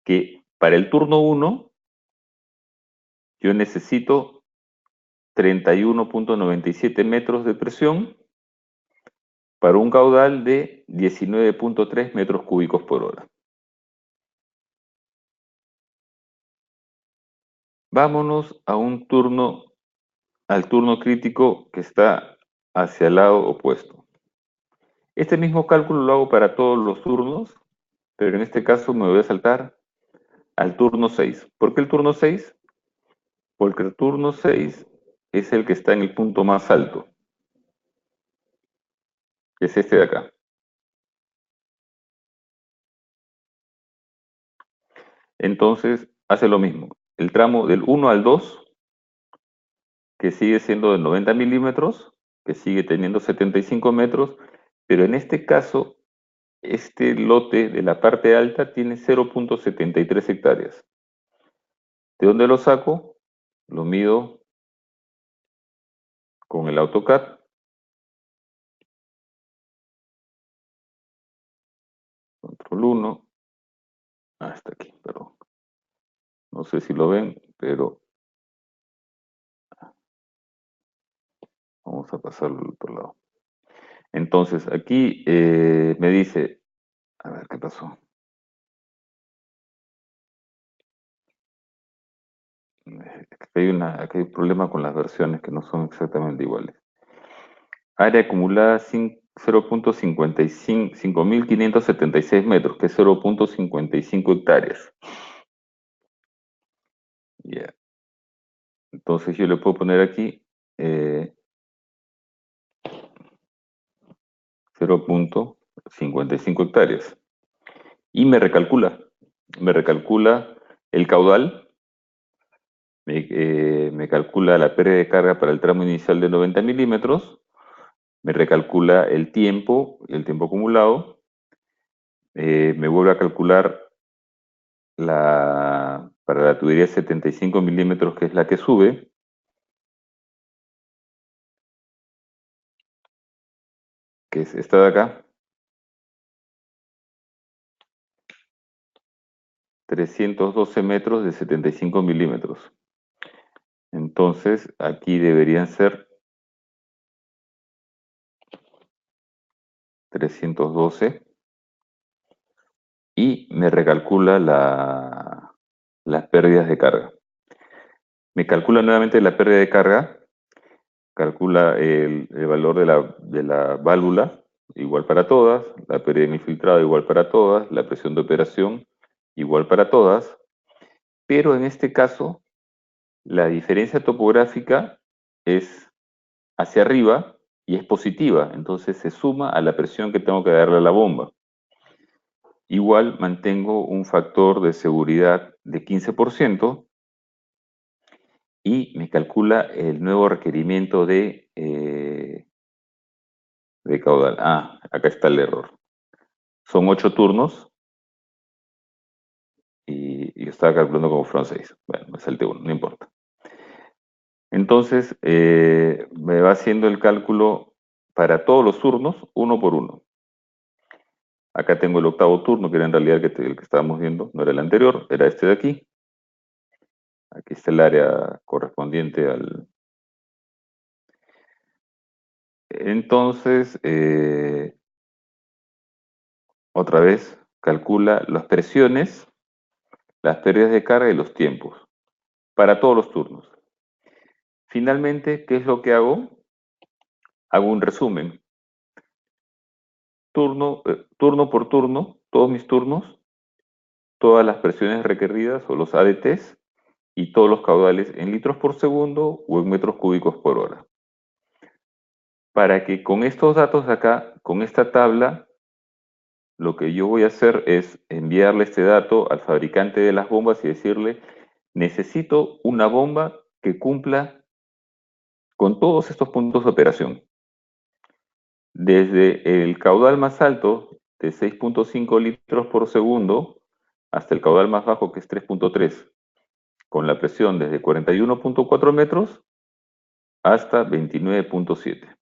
que para el turno 1 yo necesito 31.97 metros de presión para un caudal de 19.3 metros cúbicos por hora. Vámonos al turno crítico que está hacia el lado opuesto. Este mismo cálculo lo hago para todos los turnos, pero en este caso me voy a saltar al turno 6. ¿Por qué el turno 6? Porque el turno 6 es el que está en el punto más alto, que es este de acá. Entonces, hace lo mismo. El tramo del 1 al 2, que sigue siendo de 90 milímetros, que sigue teniendo 75 metros, pero en este caso, este lote de la parte alta tiene 0.73 hectáreas. ¿De dónde lo saco? Lo mido con el AutoCAD. Control 1. Hasta aquí, perdón. No sé si lo ven, pero vamos a pasarlo al otro lado. Entonces, aquí me dice, a ver qué pasó. Aquí hay un problema con las versiones que no son exactamente iguales. Área acumulada 5.576 metros, que es 0.55 hectáreas. Yeah. Entonces yo le puedo poner aquí 0.55 hectáreas. Y me recalcula el caudal, me calcula la pérdida de carga para el tramo inicial de 90 milímetros, me recalcula el tiempo acumulado, me vuelve a calcular para la tubería 75 milímetros, que es la que sube, que es esta de acá, 312 metros de 75 milímetros. Entonces, aquí deberían ser 312 y me recalcula las pérdidas de carga. Me calcula nuevamente la pérdida de carga, calcula el valor de la válvula, igual para todas, la pérdida en el filtrado igual para todas, la presión de operación igual para todas, pero en este caso la diferencia topográfica es hacia arriba y es positiva, entonces se suma a la presión que tengo que darle a la bomba. Igual mantengo un factor de seguridad de 15% y me calcula el nuevo requerimiento de caudal. Acá está el error. Son 8 turnos y yo estaba calculando como fueron 6. Bueno, me salté uno, no importa. Entonces, me va haciendo el cálculo para todos los turnos, uno por uno. Acá tengo el octavo turno, que era en realidad el que estábamos viendo, no era el anterior, era este de aquí. Aquí está el área correspondiente al... Entonces, otra vez, calcula las presiones, las pérdidas de carga y los tiempos, para todos los turnos. Finalmente, ¿qué es lo que hago? Hago un resumen. Turno por turno, todos mis turnos, todas las presiones requeridas o los ADTs y todos los caudales en litros por segundo o en metros cúbicos por hora. Para que con estos datos de acá, con esta tabla, lo que yo voy a hacer es enviarle este dato al fabricante de las bombas y decirle, necesito una bomba que cumpla con todos estos puntos de operación. Desde el caudal más alto de 6.5 litros por segundo hasta el caudal más bajo que es 3.3. con la presión desde 41.4 metros hasta 29.7.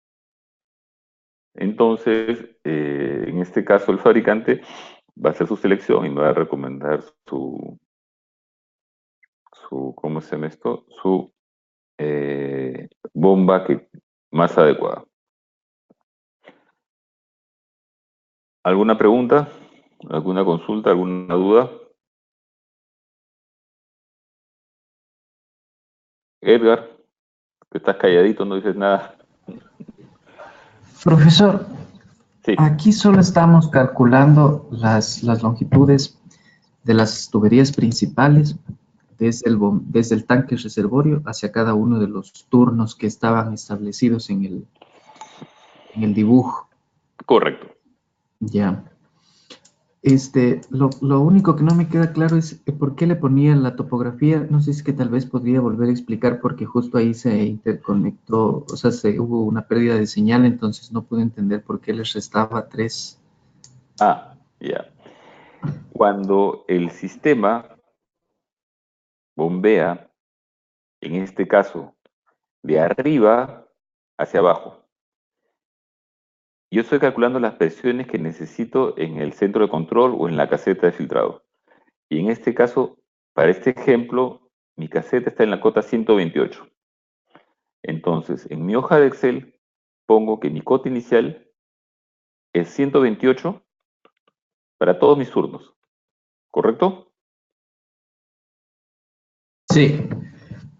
Entonces, en este caso, el fabricante va a hacer su selección y me va a recomendar ¿cómo se llama esto? Su bomba más adecuada. ¿Alguna pregunta? ¿Alguna consulta? ¿Alguna duda? Edgar, que estás calladito, no dices nada. Profesor, Sí. aquí solo estamos calculando las longitudes de las tuberías principales desde el tanque reservorio hacia cada uno de los turnos que estaban establecidos en el dibujo. Correcto. Ya. Lo único que no me queda claro es por qué le ponía la topografía. No sé si es que tal vez podría volver a explicar porque justo ahí se interconectó, o sea, hubo una pérdida de señal, entonces no pude entender por qué les restaba 3. Ah, ya. Cuando el sistema bombea, en este caso, de arriba hacia abajo, yo estoy calculando las presiones que necesito en el centro de control o en la caseta de filtrado. Y en este caso, para este ejemplo, mi caseta está en la cota 128. Entonces, en mi hoja de Excel, pongo que mi cota inicial es 128 para todos mis turnos. ¿Correcto? Sí.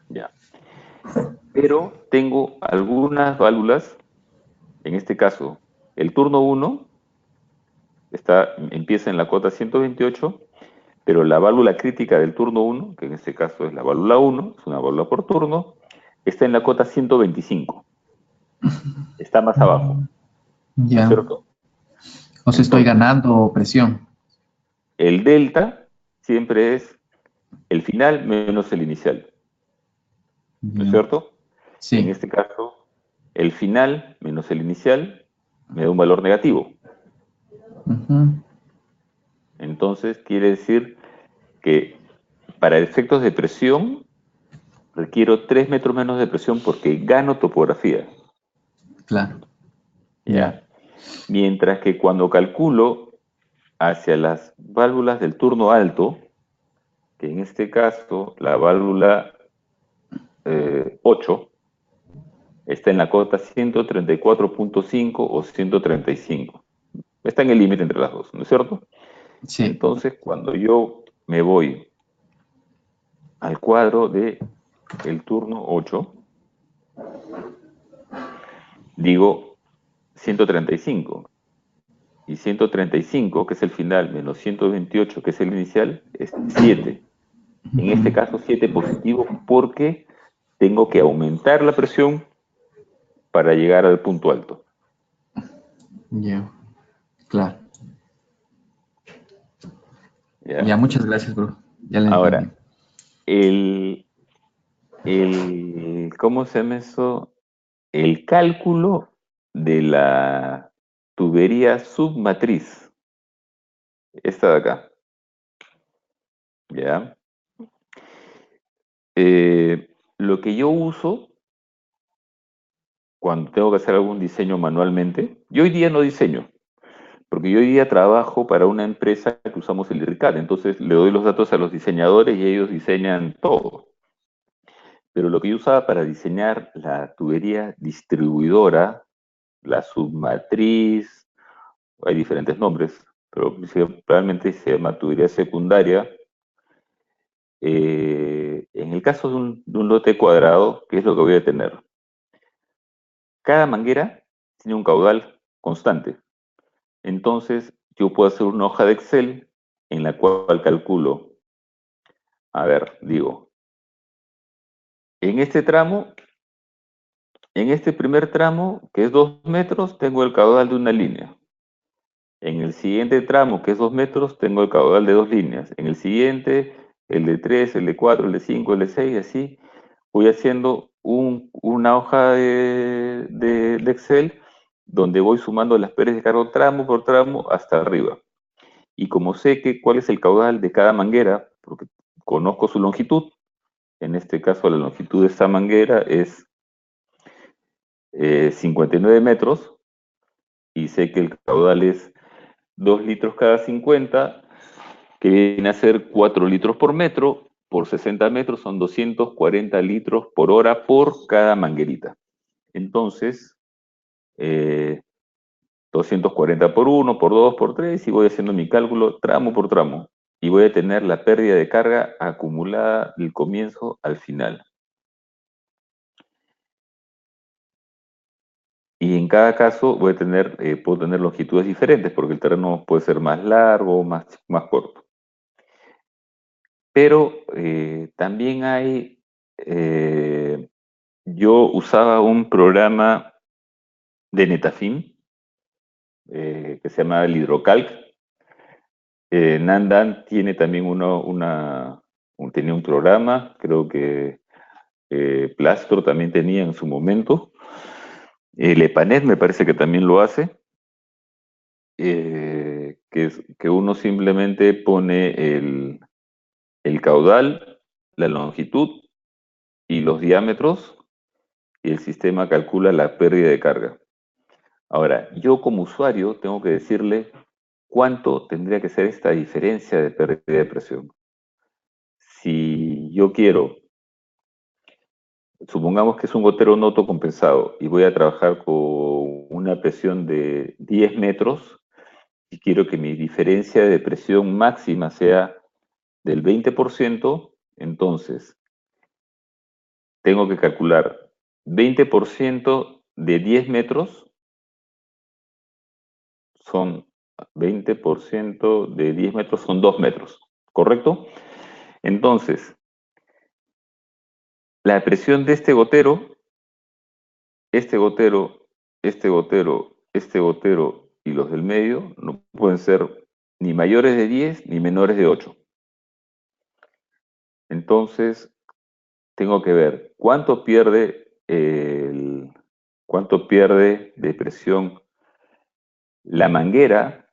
Ya. Pero tengo algunas válvulas, en este caso, el turno 1 empieza en la cota 128, pero la válvula crítica del turno 1, que en este caso es la válvula 1, es una válvula por turno, está en la cota 125. Está más abajo, ¿no Ya. es cierto? O sea, estoy ganando presión. El delta siempre es el final menos el inicial, ¿no es Ya. cierto? En Sí. este caso, el final menos el inicial me da un valor negativo. Ujú. Entonces, quiere decir que para efectos de presión, requiero 3 metros menos de presión porque gano topografía. Claro. ¿Ya? Mientras que cuando calculo hacia las válvulas del turno alto, que en este caso la válvula 8 está en la cota 134.5 o 135. Está en el límite entre las dos, ¿no es cierto? Sí. Entonces, cuando yo me voy al cuadro de el turno 8, digo 135. Y 135, que es el final, menos 128, que es el inicial, es 7. En este caso, 7 positivo porque tengo que aumentar la presión para llegar al punto alto. Ya. Claro. ¿Ya? Ya, muchas gracias, bro. Ya le entendí. Ahora, ¿cómo se llama eso? El cálculo de la tubería submatriz. Esta de acá. ¿Ya? Lo que yo uso cuando tengo que hacer algún diseño manualmente, yo hoy día no diseño, porque yo hoy día trabajo para una empresa que usamos el IRCAD, entonces le doy los datos a los diseñadores y ellos diseñan todo. Pero lo que yo usaba para diseñar la tubería distribuidora, la submatriz, hay diferentes nombres, pero realmente se llama tubería secundaria. En el caso de un lote cuadrado, ¿qué es lo que voy a tener? Cada manguera tiene un caudal constante. Entonces, yo puedo hacer una hoja de Excel en la cual calculo, a ver, digo, en este tramo, en este primer tramo, que es 2 metros, tengo el caudal de una línea. En el siguiente tramo, que es 2 metros, tengo el caudal de 2 líneas. En el siguiente, el de 3, el de 4, el de 5, el de 6, así voy haciendo una hoja de Excel donde voy sumando las pares de cargo tramo por tramo hasta arriba. Y como sé cuál es el caudal de cada manguera, porque conozco su longitud, en este caso la longitud de esta manguera es 59 metros, y sé que el caudal es 2 litros cada 50, que viene a ser 4 litros por metro, por 60 metros son 240 litros por hora por cada manguerita. Entonces, 240 por 1, por 2, por 3, y voy haciendo mi cálculo tramo por tramo. Y voy a tener la pérdida de carga acumulada del comienzo al final. Y en cada caso voy a tener, puedo tener longitudes diferentes, porque el terreno puede ser más largo o más corto. Pero también hay, yo usaba un programa de Netafim, que se llama el Hidrocalc. Nandan tiene también tenía un programa, creo que Plastro también tenía en su momento. El EPANET me parece que también lo hace, que uno simplemente pone el caudal, la longitud y los diámetros, y el sistema calcula la pérdida de carga. Ahora, yo como usuario tengo que decirle cuánto tendría que ser esta diferencia de pérdida de presión. Si yo quiero, supongamos que es un gotero no autocompensado y voy a trabajar con una presión de 10 metros y quiero que mi diferencia de presión máxima sea del 20%, entonces tengo que calcular 20% de 10 metros, son 20% de 10 metros son 2 metros, ¿correcto? Entonces, la presión de este gotero, este gotero, este gotero, este gotero y los del medio no pueden ser ni mayores de 10 ni menores de 8. Entonces, tengo que ver cuánto pierde de presión la manguera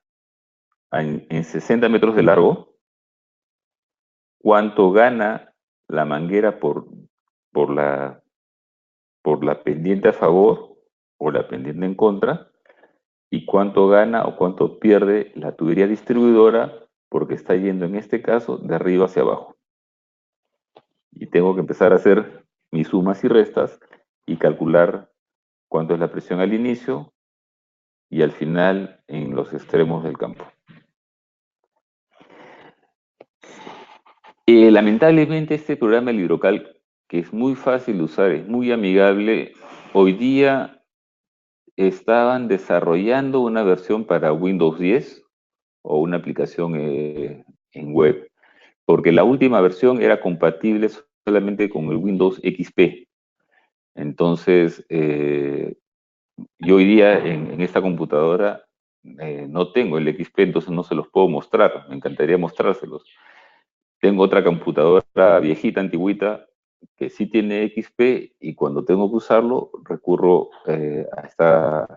en 60 metros de largo, cuánto gana la manguera por la pendiente a favor o la pendiente en contra, y cuánto gana o cuánto pierde la tubería distribuidora porque está yendo, en este caso, de arriba hacia abajo. Y tengo que empezar a hacer mis sumas y restas y calcular cuánto es la presión al inicio y al final en los extremos del campo. Lamentablemente este programa, el Hidrocalc, que es muy fácil de usar, es muy amigable, hoy día estaban desarrollando una versión para Windows 10 o una aplicación en web, porque la última versión era compatible solamente con el Windows XP. Entonces, yo hoy día en esta computadora no tengo el XP, entonces no se los puedo mostrar. Me encantaría mostrárselos. Tengo otra computadora viejita, antigüita, que sí tiene XP, y cuando tengo que usarlo recurro a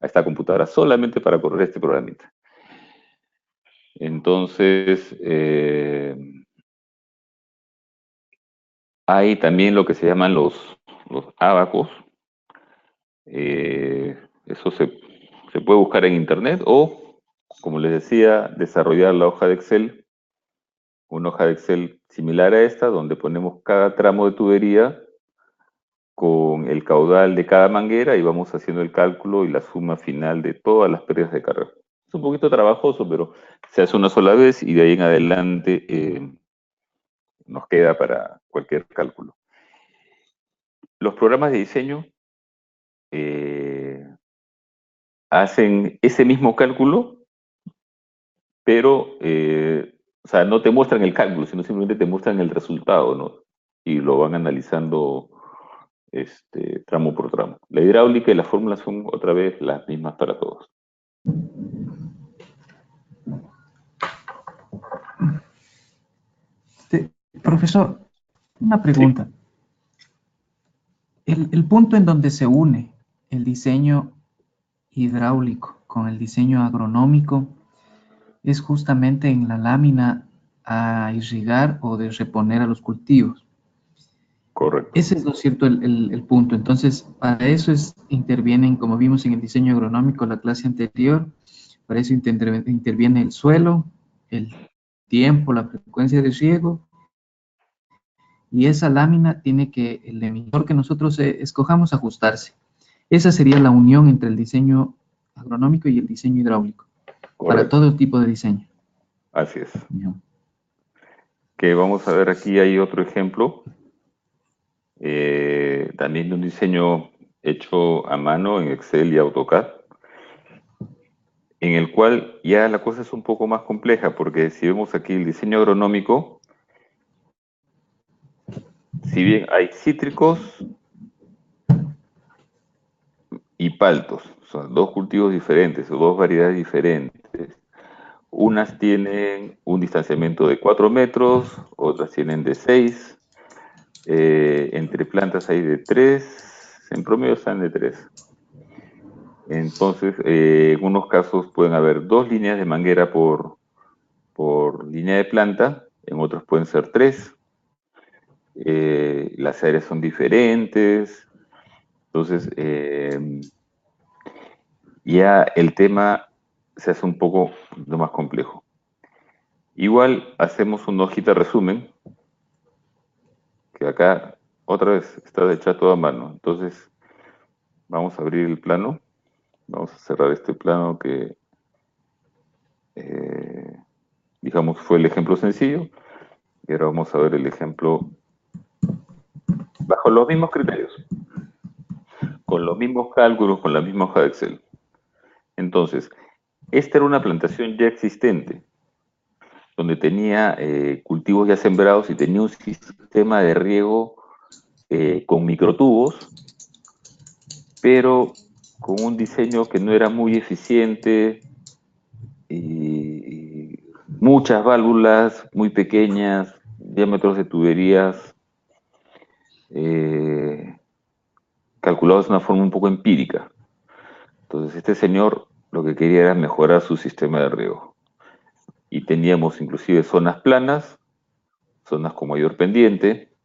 esta computadora solamente para correr este programita. Entonces, hay también lo que se llaman los ábacos. Eso se puede buscar en internet o, como les decía, desarrollar la hoja de Excel, una hoja de Excel similar a esta, donde ponemos cada tramo de tubería con el caudal de cada manguera y vamos haciendo el cálculo y la suma final de todas las pérdidas de carga. Es un poquito trabajoso, pero se hace una sola vez y de ahí en adelante nos queda para cualquier cálculo. Los programas de diseño hacen ese mismo cálculo, pero o sea, no te muestran el cálculo, sino simplemente te muestran el resultado, ¿no? Y lo van analizando tramo por tramo. La hidráulica y las fórmulas son otra vez las mismas para todos. Profesor, una pregunta. Sí. El punto en donde se une el diseño hidráulico con el diseño agronómico es justamente en la lámina a irrigar o de reponer a los cultivos. Correcto. Ese es, ¿no es cierto?, el punto. Entonces, para eso intervienen, como vimos en el diseño agronómico la clase anterior, para eso interviene el suelo, el tiempo, la frecuencia de riego, y esa lámina tiene que, el emisor que nosotros escojamos, ajustarse. Esa sería la unión entre el diseño agronómico y el diseño hidráulico, para Correcto. todo tipo de diseño. Así es. Ya. Que vamos a ver aquí, hay otro ejemplo, también de un diseño hecho a mano en Excel y AutoCAD, en el cual ya la cosa es un poco más compleja, porque si vemos aquí el diseño agronómico, si bien hay cítricos y paltos, son dos cultivos diferentes o dos variedades diferentes. Unas tienen un distanciamiento de 4 metros, otras tienen de 6. Entre plantas hay de 3, en promedio están de 3. Entonces, en unos casos pueden haber 2 líneas de manguera por línea de planta, en otros pueden ser 3. Las áreas son diferentes. Entonces, ya el tema se hace un poco más complejo. Igual hacemos una hojita resumen, que acá otra vez está hecha toda a mano. Entonces, vamos a abrir el plano. Vamos a cerrar este plano que, digamos, fue el ejemplo sencillo. Y ahora vamos a ver el ejemplo bajo los mismos criterios, con los mismos cálculos, con la misma hoja de Excel. Entonces, esta era una plantación ya existente, donde tenía cultivos ya sembrados y tenía un sistema de riego con microtubos, pero con un diseño que no era muy eficiente y muchas válvulas muy pequeñas, diámetros de tuberías calculados de una forma un poco empírica. Entonces este señor lo que quería era mejorar su sistema de riego. Y teníamos inclusive zonas planas, zonas con mayor pendiente,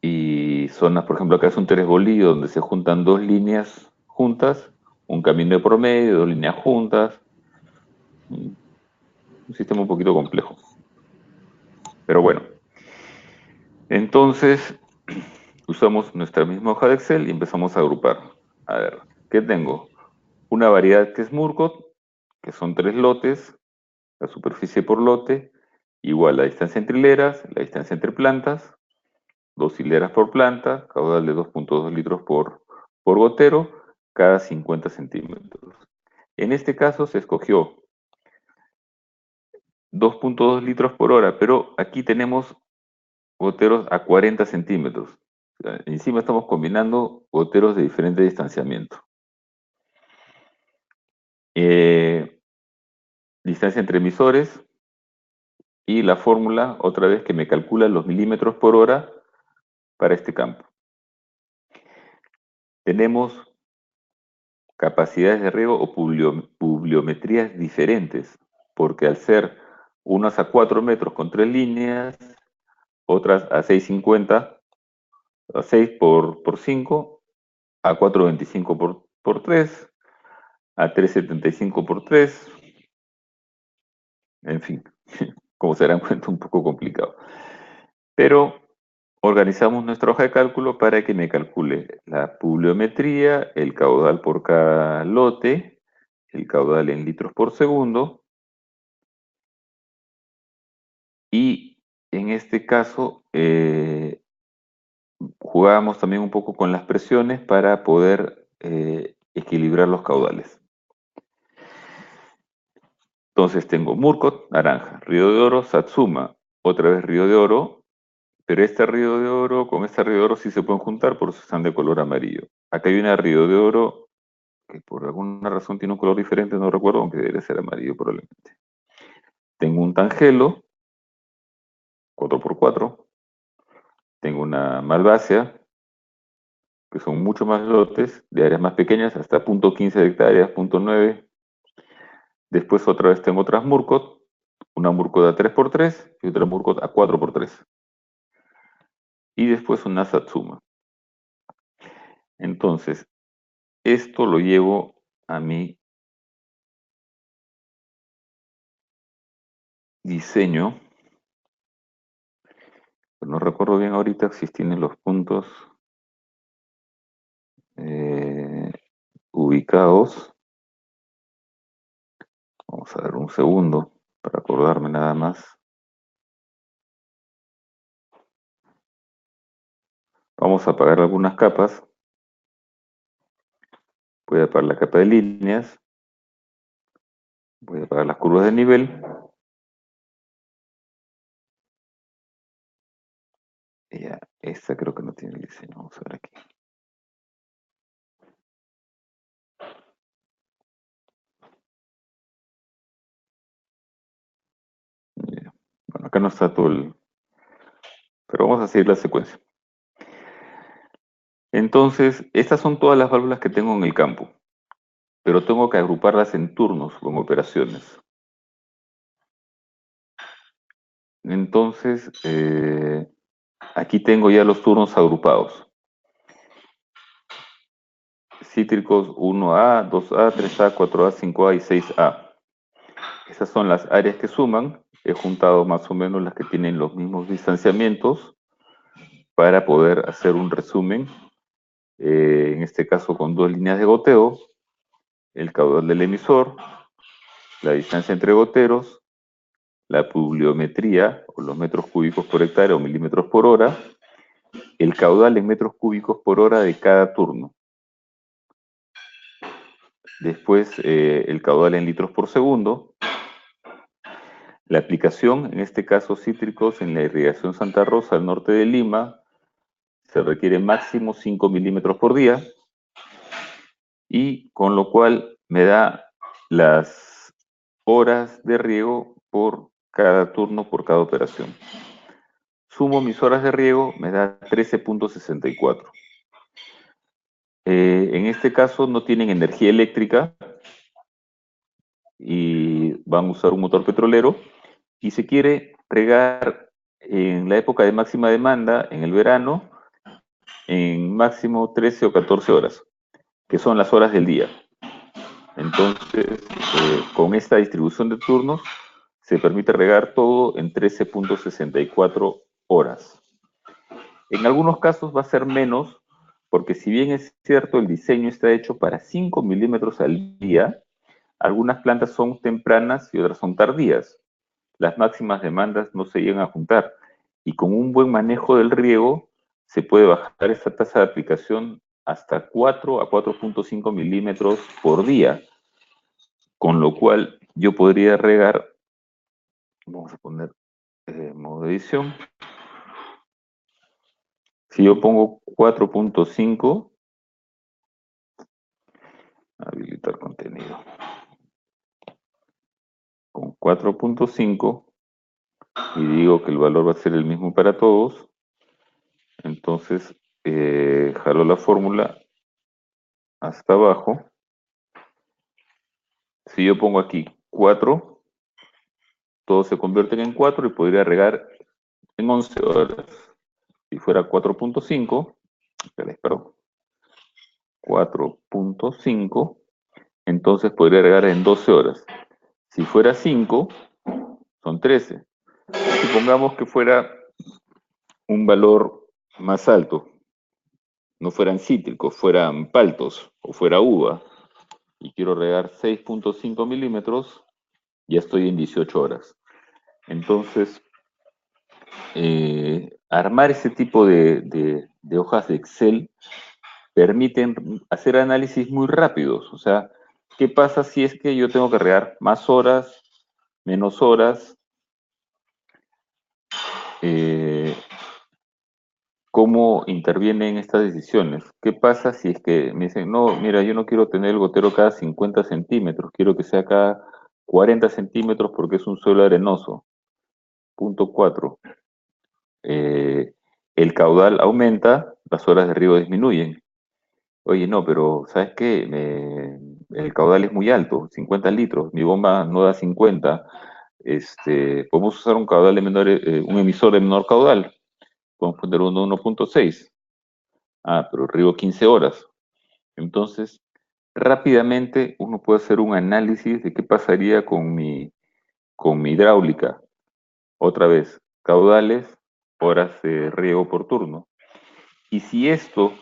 y zonas, por ejemplo, acá es un tres bolillo donde se juntan 2 líneas juntas, un camino de promedio, 2 líneas juntas. Un sistema un poquito complejo. Pero bueno. Entonces, usamos nuestra misma hoja de Excel y empezamos a agrupar. A ver, ¿qué tengo? Una variedad que es Murcott, que son 3 lotes, la superficie por lote, igual la distancia entre hileras, la distancia entre plantas, 2 hileras por planta, caudal de 2.2 litros por gotero, cada 50 centímetros. En este caso se escogió 2.2 litros por hora, pero aquí tenemos goteros a 40 centímetros. O sea, encima estamos combinando goteros de diferente distanciamiento. Distancia entre emisores y la fórmula, otra vez, que me calcula los milímetros por hora para este campo. Tenemos capacidades de riego o pluviometrías diferentes, porque al ser unas a 4 metros con 3 líneas, otras a 6.50, a 6 por 5, a 4.25 por 3, a 3.75 por 3, en fin, como se darán cuenta, un poco complicado. Pero organizamos nuestra hoja de cálculo para que me calcule la pluviometría, el caudal por cada lote, el caudal en litros por segundo, y en este caso jugábamos también un poco con las presiones para poder equilibrar los caudales. Entonces tengo Murcott, naranja, Río de Oro, Satsuma, otra vez Río de Oro, pero este Río de Oro con este Río de Oro sí se pueden juntar, por eso están de color amarillo. Acá hay una Río de Oro que por alguna razón tiene un color diferente, no recuerdo, aunque debería ser amarillo probablemente. Tengo un Tangelo, 4x4. Tengo una Malvasia, que son mucho más lotes, de áreas más pequeñas, hasta 0.15 hectáreas, 0.9. Después otra vez tengo otras Murcott, una Murco de A3x3 y otra Murco a 4x3. Y después una Satsuma. Entonces, esto lo llevo a mi diseño. No recuerdo bien ahorita si tienen los puntos ubicados. Vamos a ver un segundo para acordarme nada más. Vamos a apagar algunas capas. Voy a apagar la capa de líneas. Voy a apagar las curvas de nivel. Y ya, esta creo que no tiene el diseño. Vamos a ver aquí. Ya. Bueno, acá no está todo el... Pero vamos a seguir la secuencia. Entonces, estas son todas las válvulas que tengo en el campo. Pero tengo que agruparlas en turnos con operaciones. Entonces, aquí tengo ya los turnos agrupados. Cítricos 1A, 2A, 3A, 4A, 5A y 6A. Esas son las áreas que suman. He juntado más o menos las que tienen los mismos distanciamientos para poder hacer un resumen. En este caso con 2 líneas de goteo, el caudal del emisor, la distancia entre goteros, la pluviometría, o los metros cúbicos por hectárea o milímetros por hora, el caudal en metros cúbicos por hora de cada turno. Después, el caudal en litros por segundo. La aplicación, en este caso cítricos, en la irrigación Santa Rosa, al norte de Lima, se requiere máximo 5 milímetros por día, y con lo cual me da las horas de riego por cada turno, por cada operación. Sumo mis horas de riego, me da 13.64. En este caso no tienen energía eléctrica y van a usar un motor petrolero, y se quiere regar en la época de máxima demanda, en el verano, en máximo 13 o 14 horas, que son las horas del día. Entonces, con esta distribución de turnos, se permite regar todo en 13.64 horas. En algunos casos va a ser menos, porque si bien es cierto el diseño está hecho para 5 milímetros al día, algunas plantas son tempranas y otras son tardías. Las máximas demandas no se llegan a juntar, y con un buen manejo del riego se puede bajar esta tasa de aplicación hasta 4 a 4.5 milímetros por día, con lo cual yo podría regar, vamos a poner modo de edición, si yo pongo 4.5, habilitar contenido, con 4.5, y digo que el valor va a ser el mismo para todos, entonces jalo la fórmula hasta abajo. Si yo pongo aquí 4, todos se convierten en 4 y podría regar en 11 horas. Si fuera 4.5, perdón, 4.5, entonces podría regar en 12 horas. Si fuera 5, son 13. Supongamos que fuera un valor más alto, no fueran cítricos, fueran paltos o fuera uva, y quiero regar 6.5 milímetros, ya estoy en 18 horas. Entonces, armar ese tipo de hojas de Excel permiten hacer análisis muy rápidos. O sea, ¿qué pasa si es que yo tengo que regar más horas, menos horas? ¿Cómo intervienen estas decisiones? ¿Qué pasa si es que me dicen, no, mira, yo no quiero tener el gotero cada 50 centímetros, quiero que sea cada 40 centímetros porque es un suelo arenoso? Punto 4. El caudal aumenta, las horas de riego disminuyen. Oye, no, pero ¿sabes qué? El caudal es muy alto, 50 litros, mi bomba no da 50, podemos usar un caudal de menor, un emisor de menor caudal. Podemos poner uno 1.6. Pero riego 15 horas. Entonces, rápidamente uno puede hacer un análisis de qué pasaría con mi hidráulica. Otra vez, caudales, horas de riego por turno. Y si esto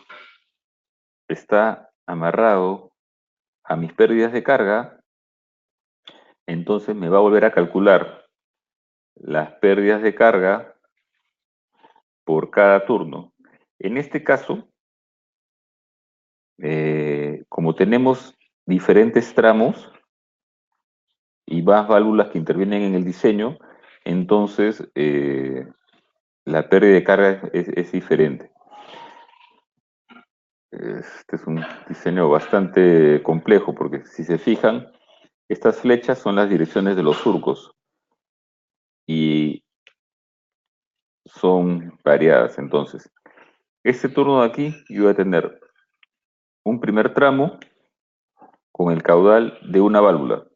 está amarrado a mis pérdidas de carga, entonces me va a volver a calcular las pérdidas de carga por cada turno. En este caso, como tenemos diferentes tramos y más válvulas que intervienen en el diseño, entonces la pérdida de carga es diferente. Este es un diseño bastante complejo porque si se fijan, estas flechas son las direcciones de los surcos y son variadas. Entonces, este turno de aquí yo voy a tener un primer tramo con el caudal de una válvula.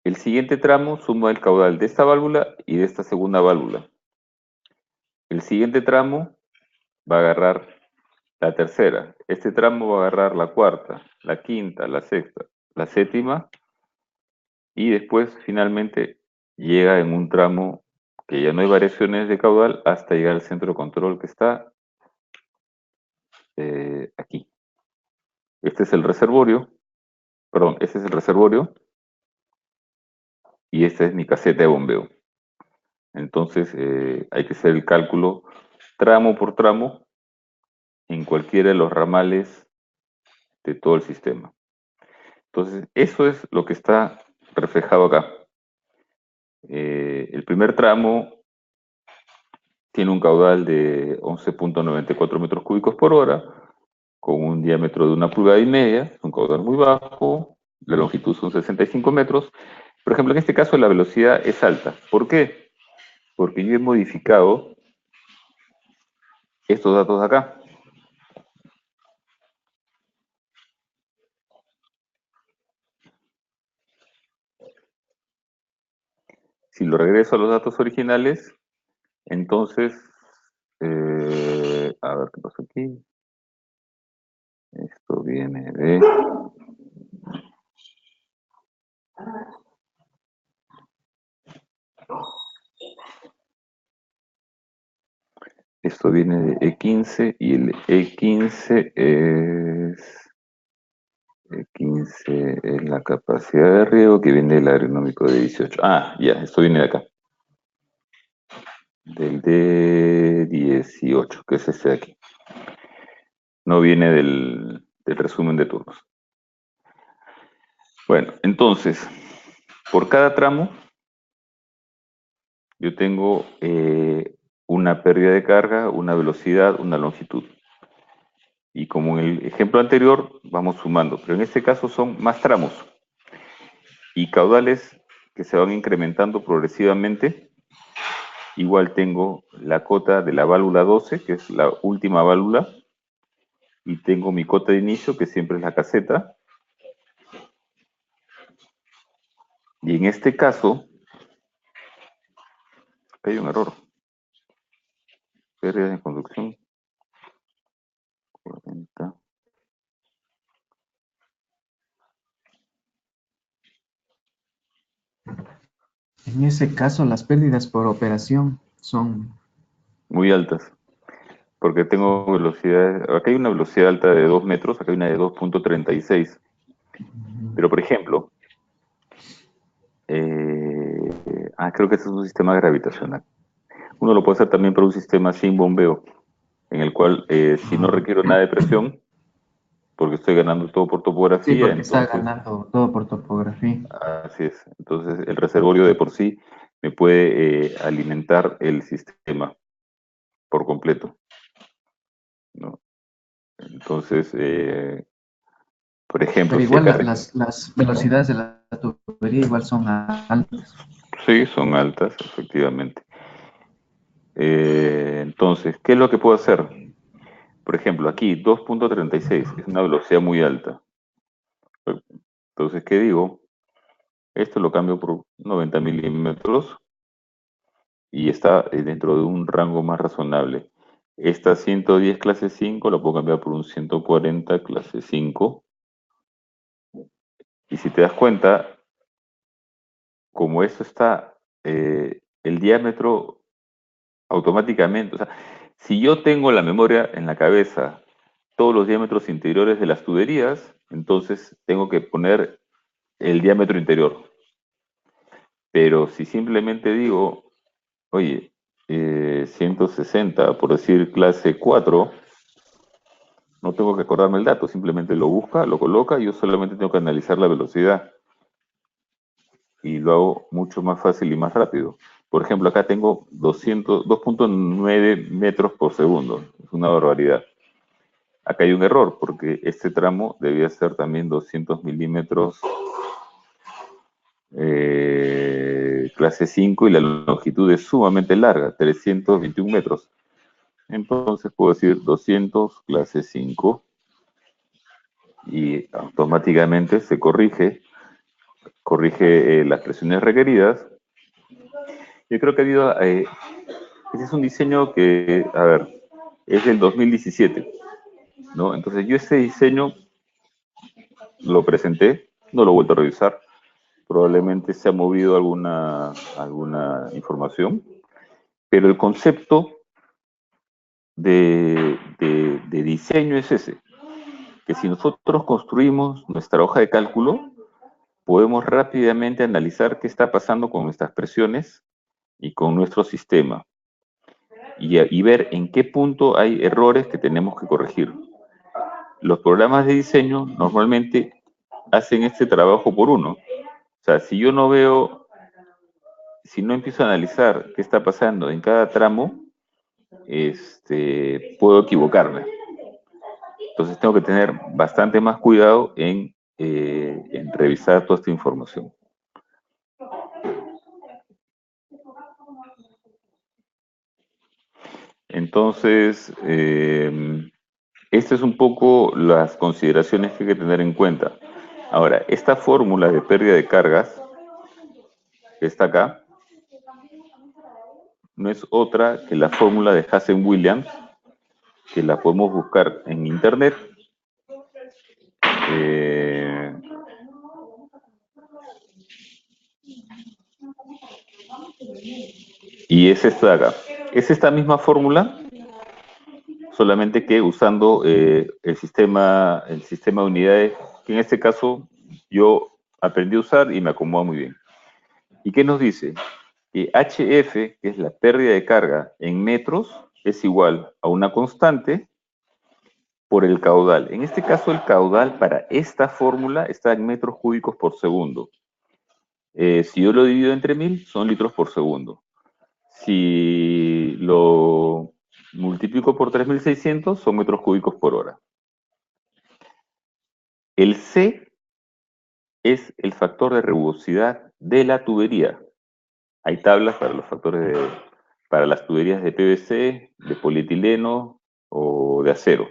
El siguiente tramo suma el caudal de esta válvula y de esta segunda válvula. El siguiente tramo va a agarrar la tercera. Este tramo va a agarrar la cuarta, la quinta, la sexta, la séptima. Y después finalmente llega en un tramo que ya no hay variaciones de caudal hasta llegar al centro de control que está aquí. Este es el reservorio, perdón, este es el reservorio y esta es mi caseta de bombeo. Entonces hay que hacer el cálculo tramo por tramo en cualquiera de los ramales de todo el sistema. Entonces eso es lo que está reflejado acá. El primer tramo tiene un caudal de 11.94 metros cúbicos por hora, con un diámetro de 1,5 pulgadas, un caudal muy bajo, la longitud son 65 metros. Por ejemplo, en este caso la velocidad es alta. ¿Por qué? Porque yo he modificado estos datos de acá. Si lo regreso a los datos originales, entonces, a ver qué pasa aquí. Esto viene de... Esto viene de E15 y el E15 es... E15 es la capacidad de riego que viene del agronómico de 18. Ya, esto viene de acá. Del D18, que es este de aquí. No viene del resumen de turnos. Bueno, entonces, por cada tramo, yo tengo una pérdida de carga, una velocidad, una longitud. Y como en el ejemplo anterior, vamos sumando. Pero en este caso son más tramos. Y caudales que se van incrementando progresivamente. Igual tengo la cota de la válvula 12, que es la última válvula. Y tengo mi cota de inicio, que siempre es la caseta. Y en este caso, hay un error. Pérdidas en conducción. 40. En ese caso, las pérdidas por operación son... Muy altas. Porque tengo velocidades. Acá hay una velocidad alta de 2 metros, acá hay una de 2.36. Pero, por ejemplo, creo que este es un sistema gravitacional. Uno lo puede hacer también para un sistema sin bombeo, en el cual, si no requiero nada de presión, porque estoy ganando todo por Sí, topografía, porque está entonces, ganando todo por topografía. así es. Entonces, el reservorio de por sí me puede alimentar el sistema por completo, ¿no? Entonces, por ejemplo, Pero si igual acá las velocidades de la tubería igual son altas. sí, son altas, efectivamente. Entonces, ¿qué es lo que puedo hacer? Por ejemplo, aquí 2.36 es una velocidad muy alta. Entonces, ¿qué digo? Esto lo cambio por 90 milímetros y está dentro de un rango más razonable. Esta 110 clase 5 la puedo cambiar por un 140 clase 5. Y si te das cuenta, como esto está, el diámetro automáticamente, o sea, si yo tengo la memoria en la cabeza todos los diámetros interiores de las tuberías, entonces tengo que poner el diámetro interior. Pero si simplemente digo, oye, 160, por decir clase 4, no tengo que acordarme el dato, simplemente lo busca, lo coloca, y yo solamente tengo que analizar la velocidad. Y lo hago mucho más fácil y más rápido. Por ejemplo, acá tengo 2.9 metros por segundo. Es una barbaridad. Acá hay un error, porque este tramo debía ser también 200 milímetros clase 5 y la longitud es sumamente larga, 321 metros. Entonces puedo decir 200 clase 5 y automáticamente se corrige las presiones requeridas. Yo creo que ha habido, ese es un diseño que, a ver, es del 2017, ¿no? Entonces yo ese diseño lo presenté, no lo he vuelto a revisar, probablemente se ha movido alguna información, pero el concepto de diseño es ese, que si nosotros construimos nuestra hoja de cálculo, podemos rápidamente analizar qué está pasando con nuestras presiones y con nuestro sistema, y ver en qué punto hay errores que tenemos que corregir. Los programas de diseño normalmente hacen este trabajo por uno. O sea, si yo no veo, si no empiezo a analizar qué está pasando en cada tramo, puedo equivocarme. Entonces tengo que tener bastante más cuidado en revisar toda esta información. Entonces, estas es un poco las consideraciones que hay que tener en cuenta. Ahora, esta fórmula de pérdida de cargas, que está acá, no es otra que la fórmula de Hazen-Williams, que la podemos buscar en internet. Y es esta de acá. Es esta misma fórmula, solamente que usando el sistema de unidades, que en este caso yo aprendí a usar y me acomoda muy bien. ¿Y qué nos dice? Que HF, que es la pérdida de carga en metros, es igual a una constante por el caudal. En este caso, el caudal para esta fórmula está en metros cúbicos por segundo. Si yo lo divido entre 1000, son litros por segundo. Si lo multiplico por 3600, son metros cúbicos por hora. El C es el factor de rugosidad de la tubería. Hay tablas para los factores para las tuberías de PVC, de polietileno o de acero.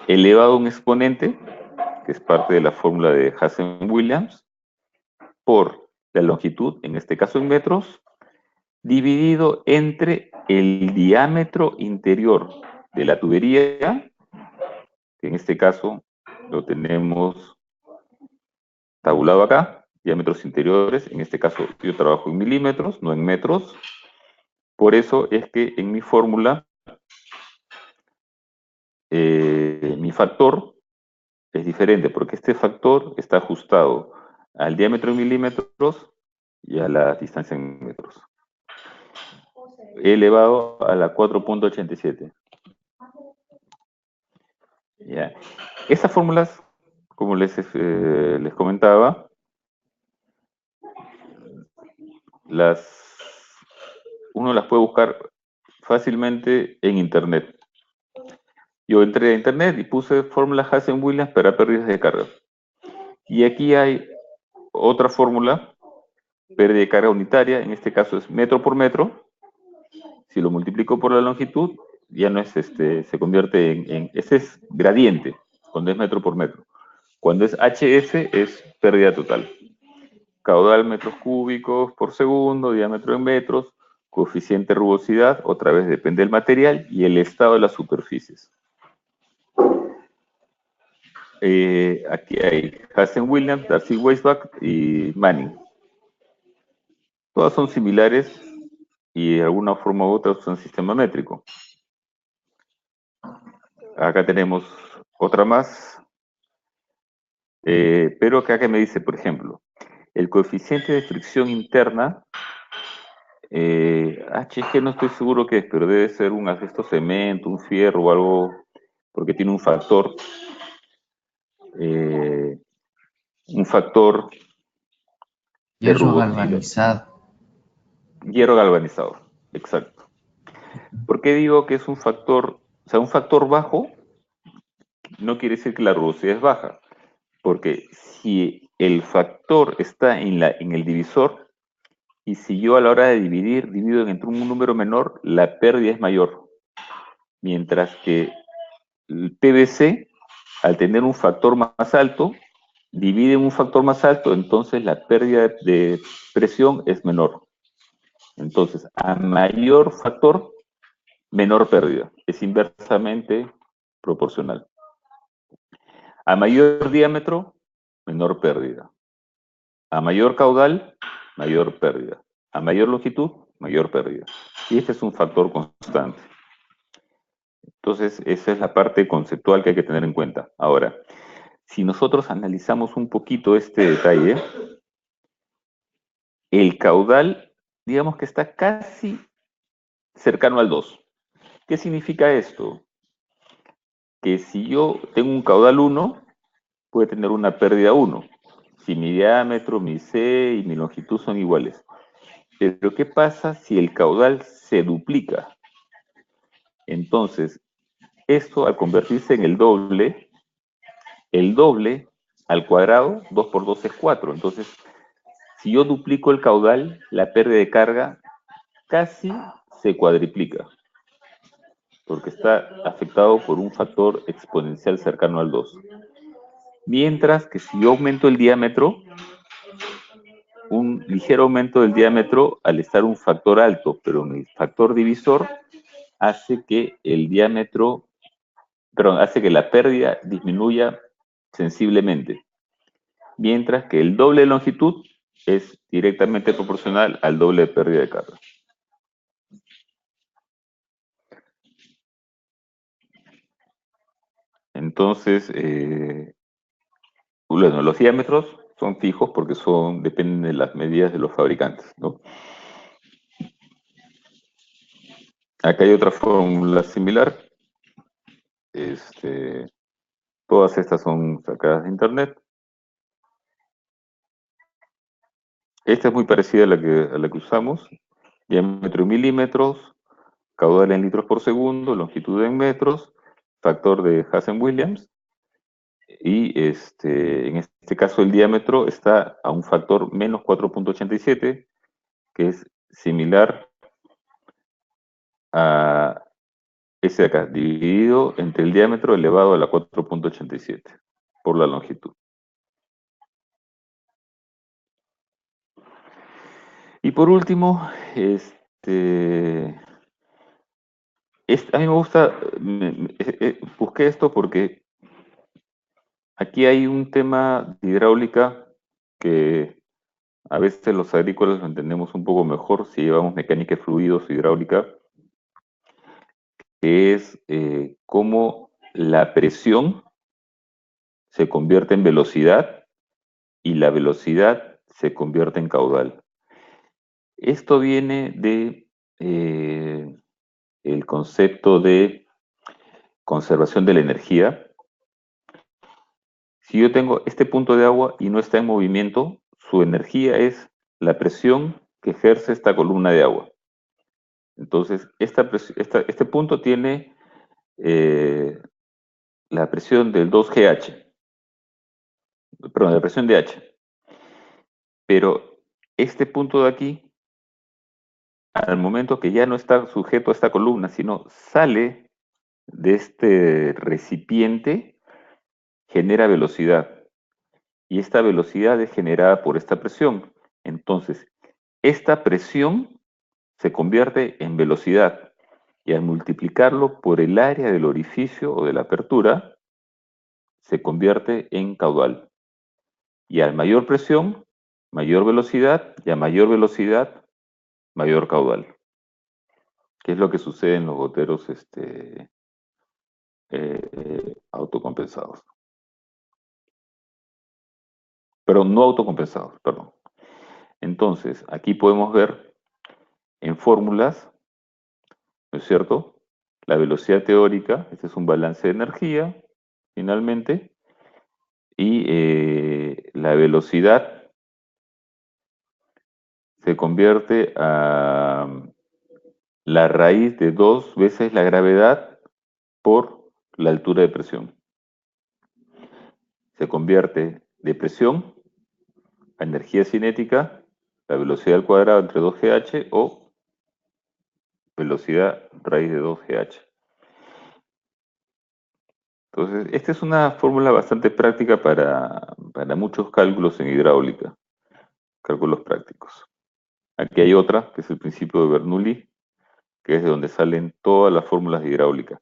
Elevado a un exponente, que es parte de la fórmula de Hazen-Williams, por la longitud, en este caso en metros, dividido entre el diámetro interior de la tubería, que en este caso lo tenemos tabulado acá, diámetros interiores, en este caso yo trabajo en milímetros, no en metros. Por eso es que en mi fórmula, mi factor es diferente, porque este factor está ajustado al diámetro en milímetros y a la distancia en metros. Elevado a la 4.87. ¿Ya? Esas fórmulas, como les comentaba, uno las puede buscar fácilmente en internet. Yo entré a internet y puse fórmula Hazen-Williams para pérdidas de carga. Y aquí hay otra fórmula, pérdida de carga unitaria, en este caso es metro por metro. Si lo multiplico por la longitud, ya no es se convierte en ese es gradiente, cuando es metro por metro. Cuando es HF es pérdida total. caudal metros cúbicos por segundo, diámetro en metros, coeficiente rugosidad, otra vez depende del material, y el estado de las superficies. Aquí hay Hazen-Williams, Darcy-Weisbach y Manning. Todas son similares y de alguna forma u otra usan sistema métrico. Acá tenemos otra más, pero acá me dice, por ejemplo, el coeficiente de fricción interna, es que no estoy seguro qué es, pero debe ser un asbesto cemento, un fierro o algo, porque tiene un factor de Hierro rugosidad. galvanizado. Hierro galvanizado, exacto. ¿Por qué digo que es un factor, o sea, un factor bajo? No quiere decir que la rugosidad es baja, porque si el factor está en el divisor, y si yo a la hora de divido entre un número menor, la pérdida es mayor. Mientras que el PVC, al tener un factor más alto, divide en un factor más alto, entonces la pérdida de presión es menor. Entonces, a mayor factor, menor pérdida. Es inversamente proporcional. A mayor diámetro, menor pérdida. A mayor caudal, mayor pérdida. A mayor longitud, mayor pérdida. Y este es un factor constante. Entonces, esa es la parte conceptual que hay que tener en cuenta. Ahora, si nosotros analizamos un poquito este detalle, el caudal, digamos que está casi cercano al 2. ¿Qué significa esto? Que si yo tengo un caudal 1, puede tener una pérdida 1. Si mi diámetro, mi C y mi longitud son iguales. Pero ¿qué pasa si el caudal se duplica? Entonces, esto al convertirse en el doble al cuadrado, 2 por 2 es 4. Entonces, si yo duplico el caudal, la pérdida de carga casi se cuadriplica, porque está afectado por un factor exponencial cercano al 2. Mientras que si yo aumento el diámetro, un ligero aumento del diámetro al estar un factor alto, pero en el factor divisor hace que hace que la pérdida disminuya sensiblemente. Mientras que el doble de longitud es directamente proporcional al doble de pérdida de carga. Entonces, bueno, los diámetros son fijos porque dependen de las medidas de los fabricantes, ¿no? Acá hay otra fórmula similar. Todas estas son sacadas de internet. Esta es muy parecida a la que usamos. Diámetro en milímetros, caudal en litros por segundo, longitud en metros, factor de Hazen-Williams. Y en este caso el diámetro está a un factor menos 4.87, que es similar a ese de acá, dividido entre el diámetro elevado a la 4.87 por la longitud. Y por último, a mí me gusta, busqué esto porque aquí hay un tema de hidráulica que a veces los agrícolas lo entendemos un poco mejor si llevamos mecánica de fluidos, hidráulica, que es cómo la presión se convierte en velocidad y la velocidad se convierte en caudal. Esto viene de el concepto de conservación de la energía. Si yo tengo este punto de agua y no está en movimiento, su energía es la presión que ejerce esta columna de agua. Entonces, este punto tiene la presión del 2GH, perdón, la presión de H. Pero este punto de aquí, al momento que ya no está sujeto a esta columna, sino sale de este recipiente, genera velocidad. Y esta velocidad es generada por esta presión. Entonces, esta presión se convierte en velocidad y al multiplicarlo por el área del orificio o de la apertura, se convierte en caudal. Y a mayor presión, mayor velocidad, y a mayor velocidad, mayor caudal. ¿Qué es lo que sucede en los goteros autocompensados? Pero no autocompensados, perdón. Entonces, aquí podemos ver en fórmulas, ¿no es cierto? La velocidad teórica, este es un balance de energía, finalmente, y la velocidad se convierte a la raíz de 2 veces la gravedad por la altura de presión. Se convierte de presión a energía cinética, la velocidad al cuadrado entre 2GH o velocidad raíz de 2GH. Entonces, esta es una fórmula bastante práctica para muchos cálculos en hidráulica, cálculos prácticos. Aquí hay otra, que es el principio de Bernoulli, que es de donde salen todas las fórmulas de hidráulica.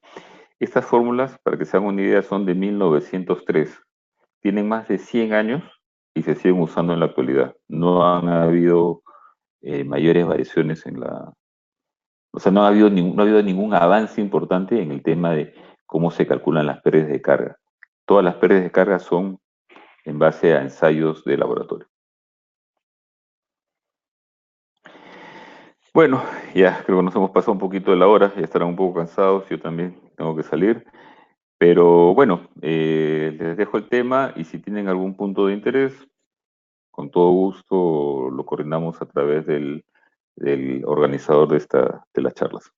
Estas fórmulas, para que se hagan una idea, son de 1903. Tienen más de 100 años y se siguen usando en la actualidad. No han habido mayores variaciones en la... O sea, no ha habido ningún avance importante en el tema de cómo se calculan las pérdidas de carga. Todas las pérdidas de carga son en base a ensayos de laboratorio. Bueno, ya creo que nos hemos pasado un poquito de la hora, ya estarán un poco cansados, yo también tengo que salir. Pero bueno, les dejo el tema y si tienen algún punto de interés, con todo gusto lo coordinamos a través del organizador de las charlas.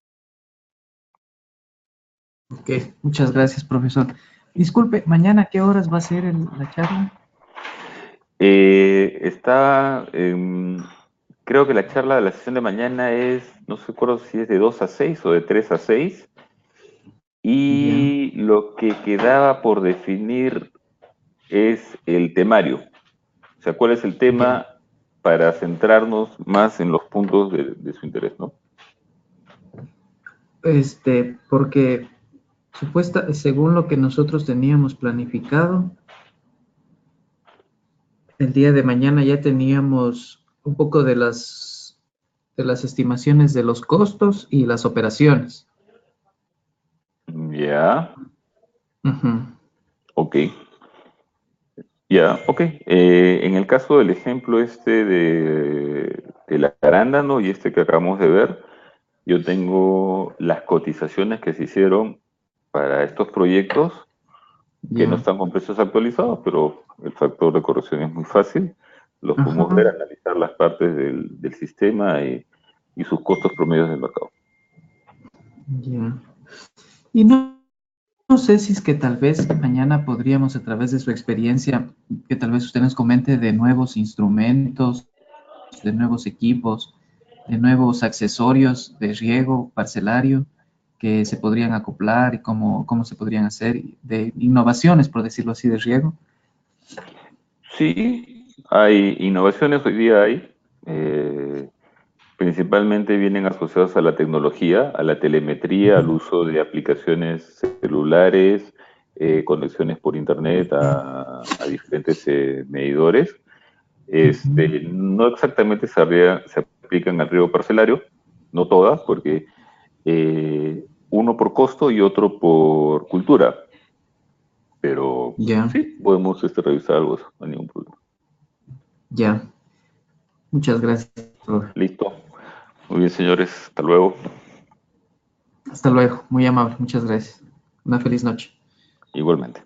Ok, muchas gracias, profesor. Disculpe, ¿mañana a qué horas va a ser la charla? Creo que la charla de la sesión de mañana es, no sé si es de 2 a 6 o de 3 a 6. Y lo que quedaba por definir es el temario. O sea, ¿cuál es el tema para centrarnos más en los puntos de su interés, ¿no? Porque según lo que nosotros teníamos planificado, el día de mañana ya teníamos un poco de las estimaciones de los costos y las operaciones. Ya. Ujú. Ok. Ya, ok. En el caso del ejemplo del arándano y que acabamos de ver, yo tengo las cotizaciones que se hicieron para estos proyectos que no están con precios actualizados, pero el factor de corrección es muy fácil. Los podemos ver, analizar las partes del sistema y sus costos promedios del mercado. Ya. Y no sé si es que tal vez mañana podríamos, a través de su experiencia, que tal vez usted nos comente de nuevos instrumentos, de nuevos equipos, de nuevos accesorios de riego parcelario que se podrían acoplar y cómo se podrían hacer, de innovaciones, por decirlo así, de riego. Sí, hay innovaciones, hoy día hay. Principalmente vienen asociados a la tecnología, a la telemetría, al uso de aplicaciones celulares, conexiones por internet a diferentes medidores. No exactamente se aplican al riego parcelario, no todas, porque uno por costo y otro por cultura. Pero sí, podemos revisar algo, no hay ningún problema. Ya. Muchas gracias, profe. Listo. Muy bien, señores. Hasta luego. Hasta luego. Muy amable. Muchas gracias. Una feliz noche. Igualmente.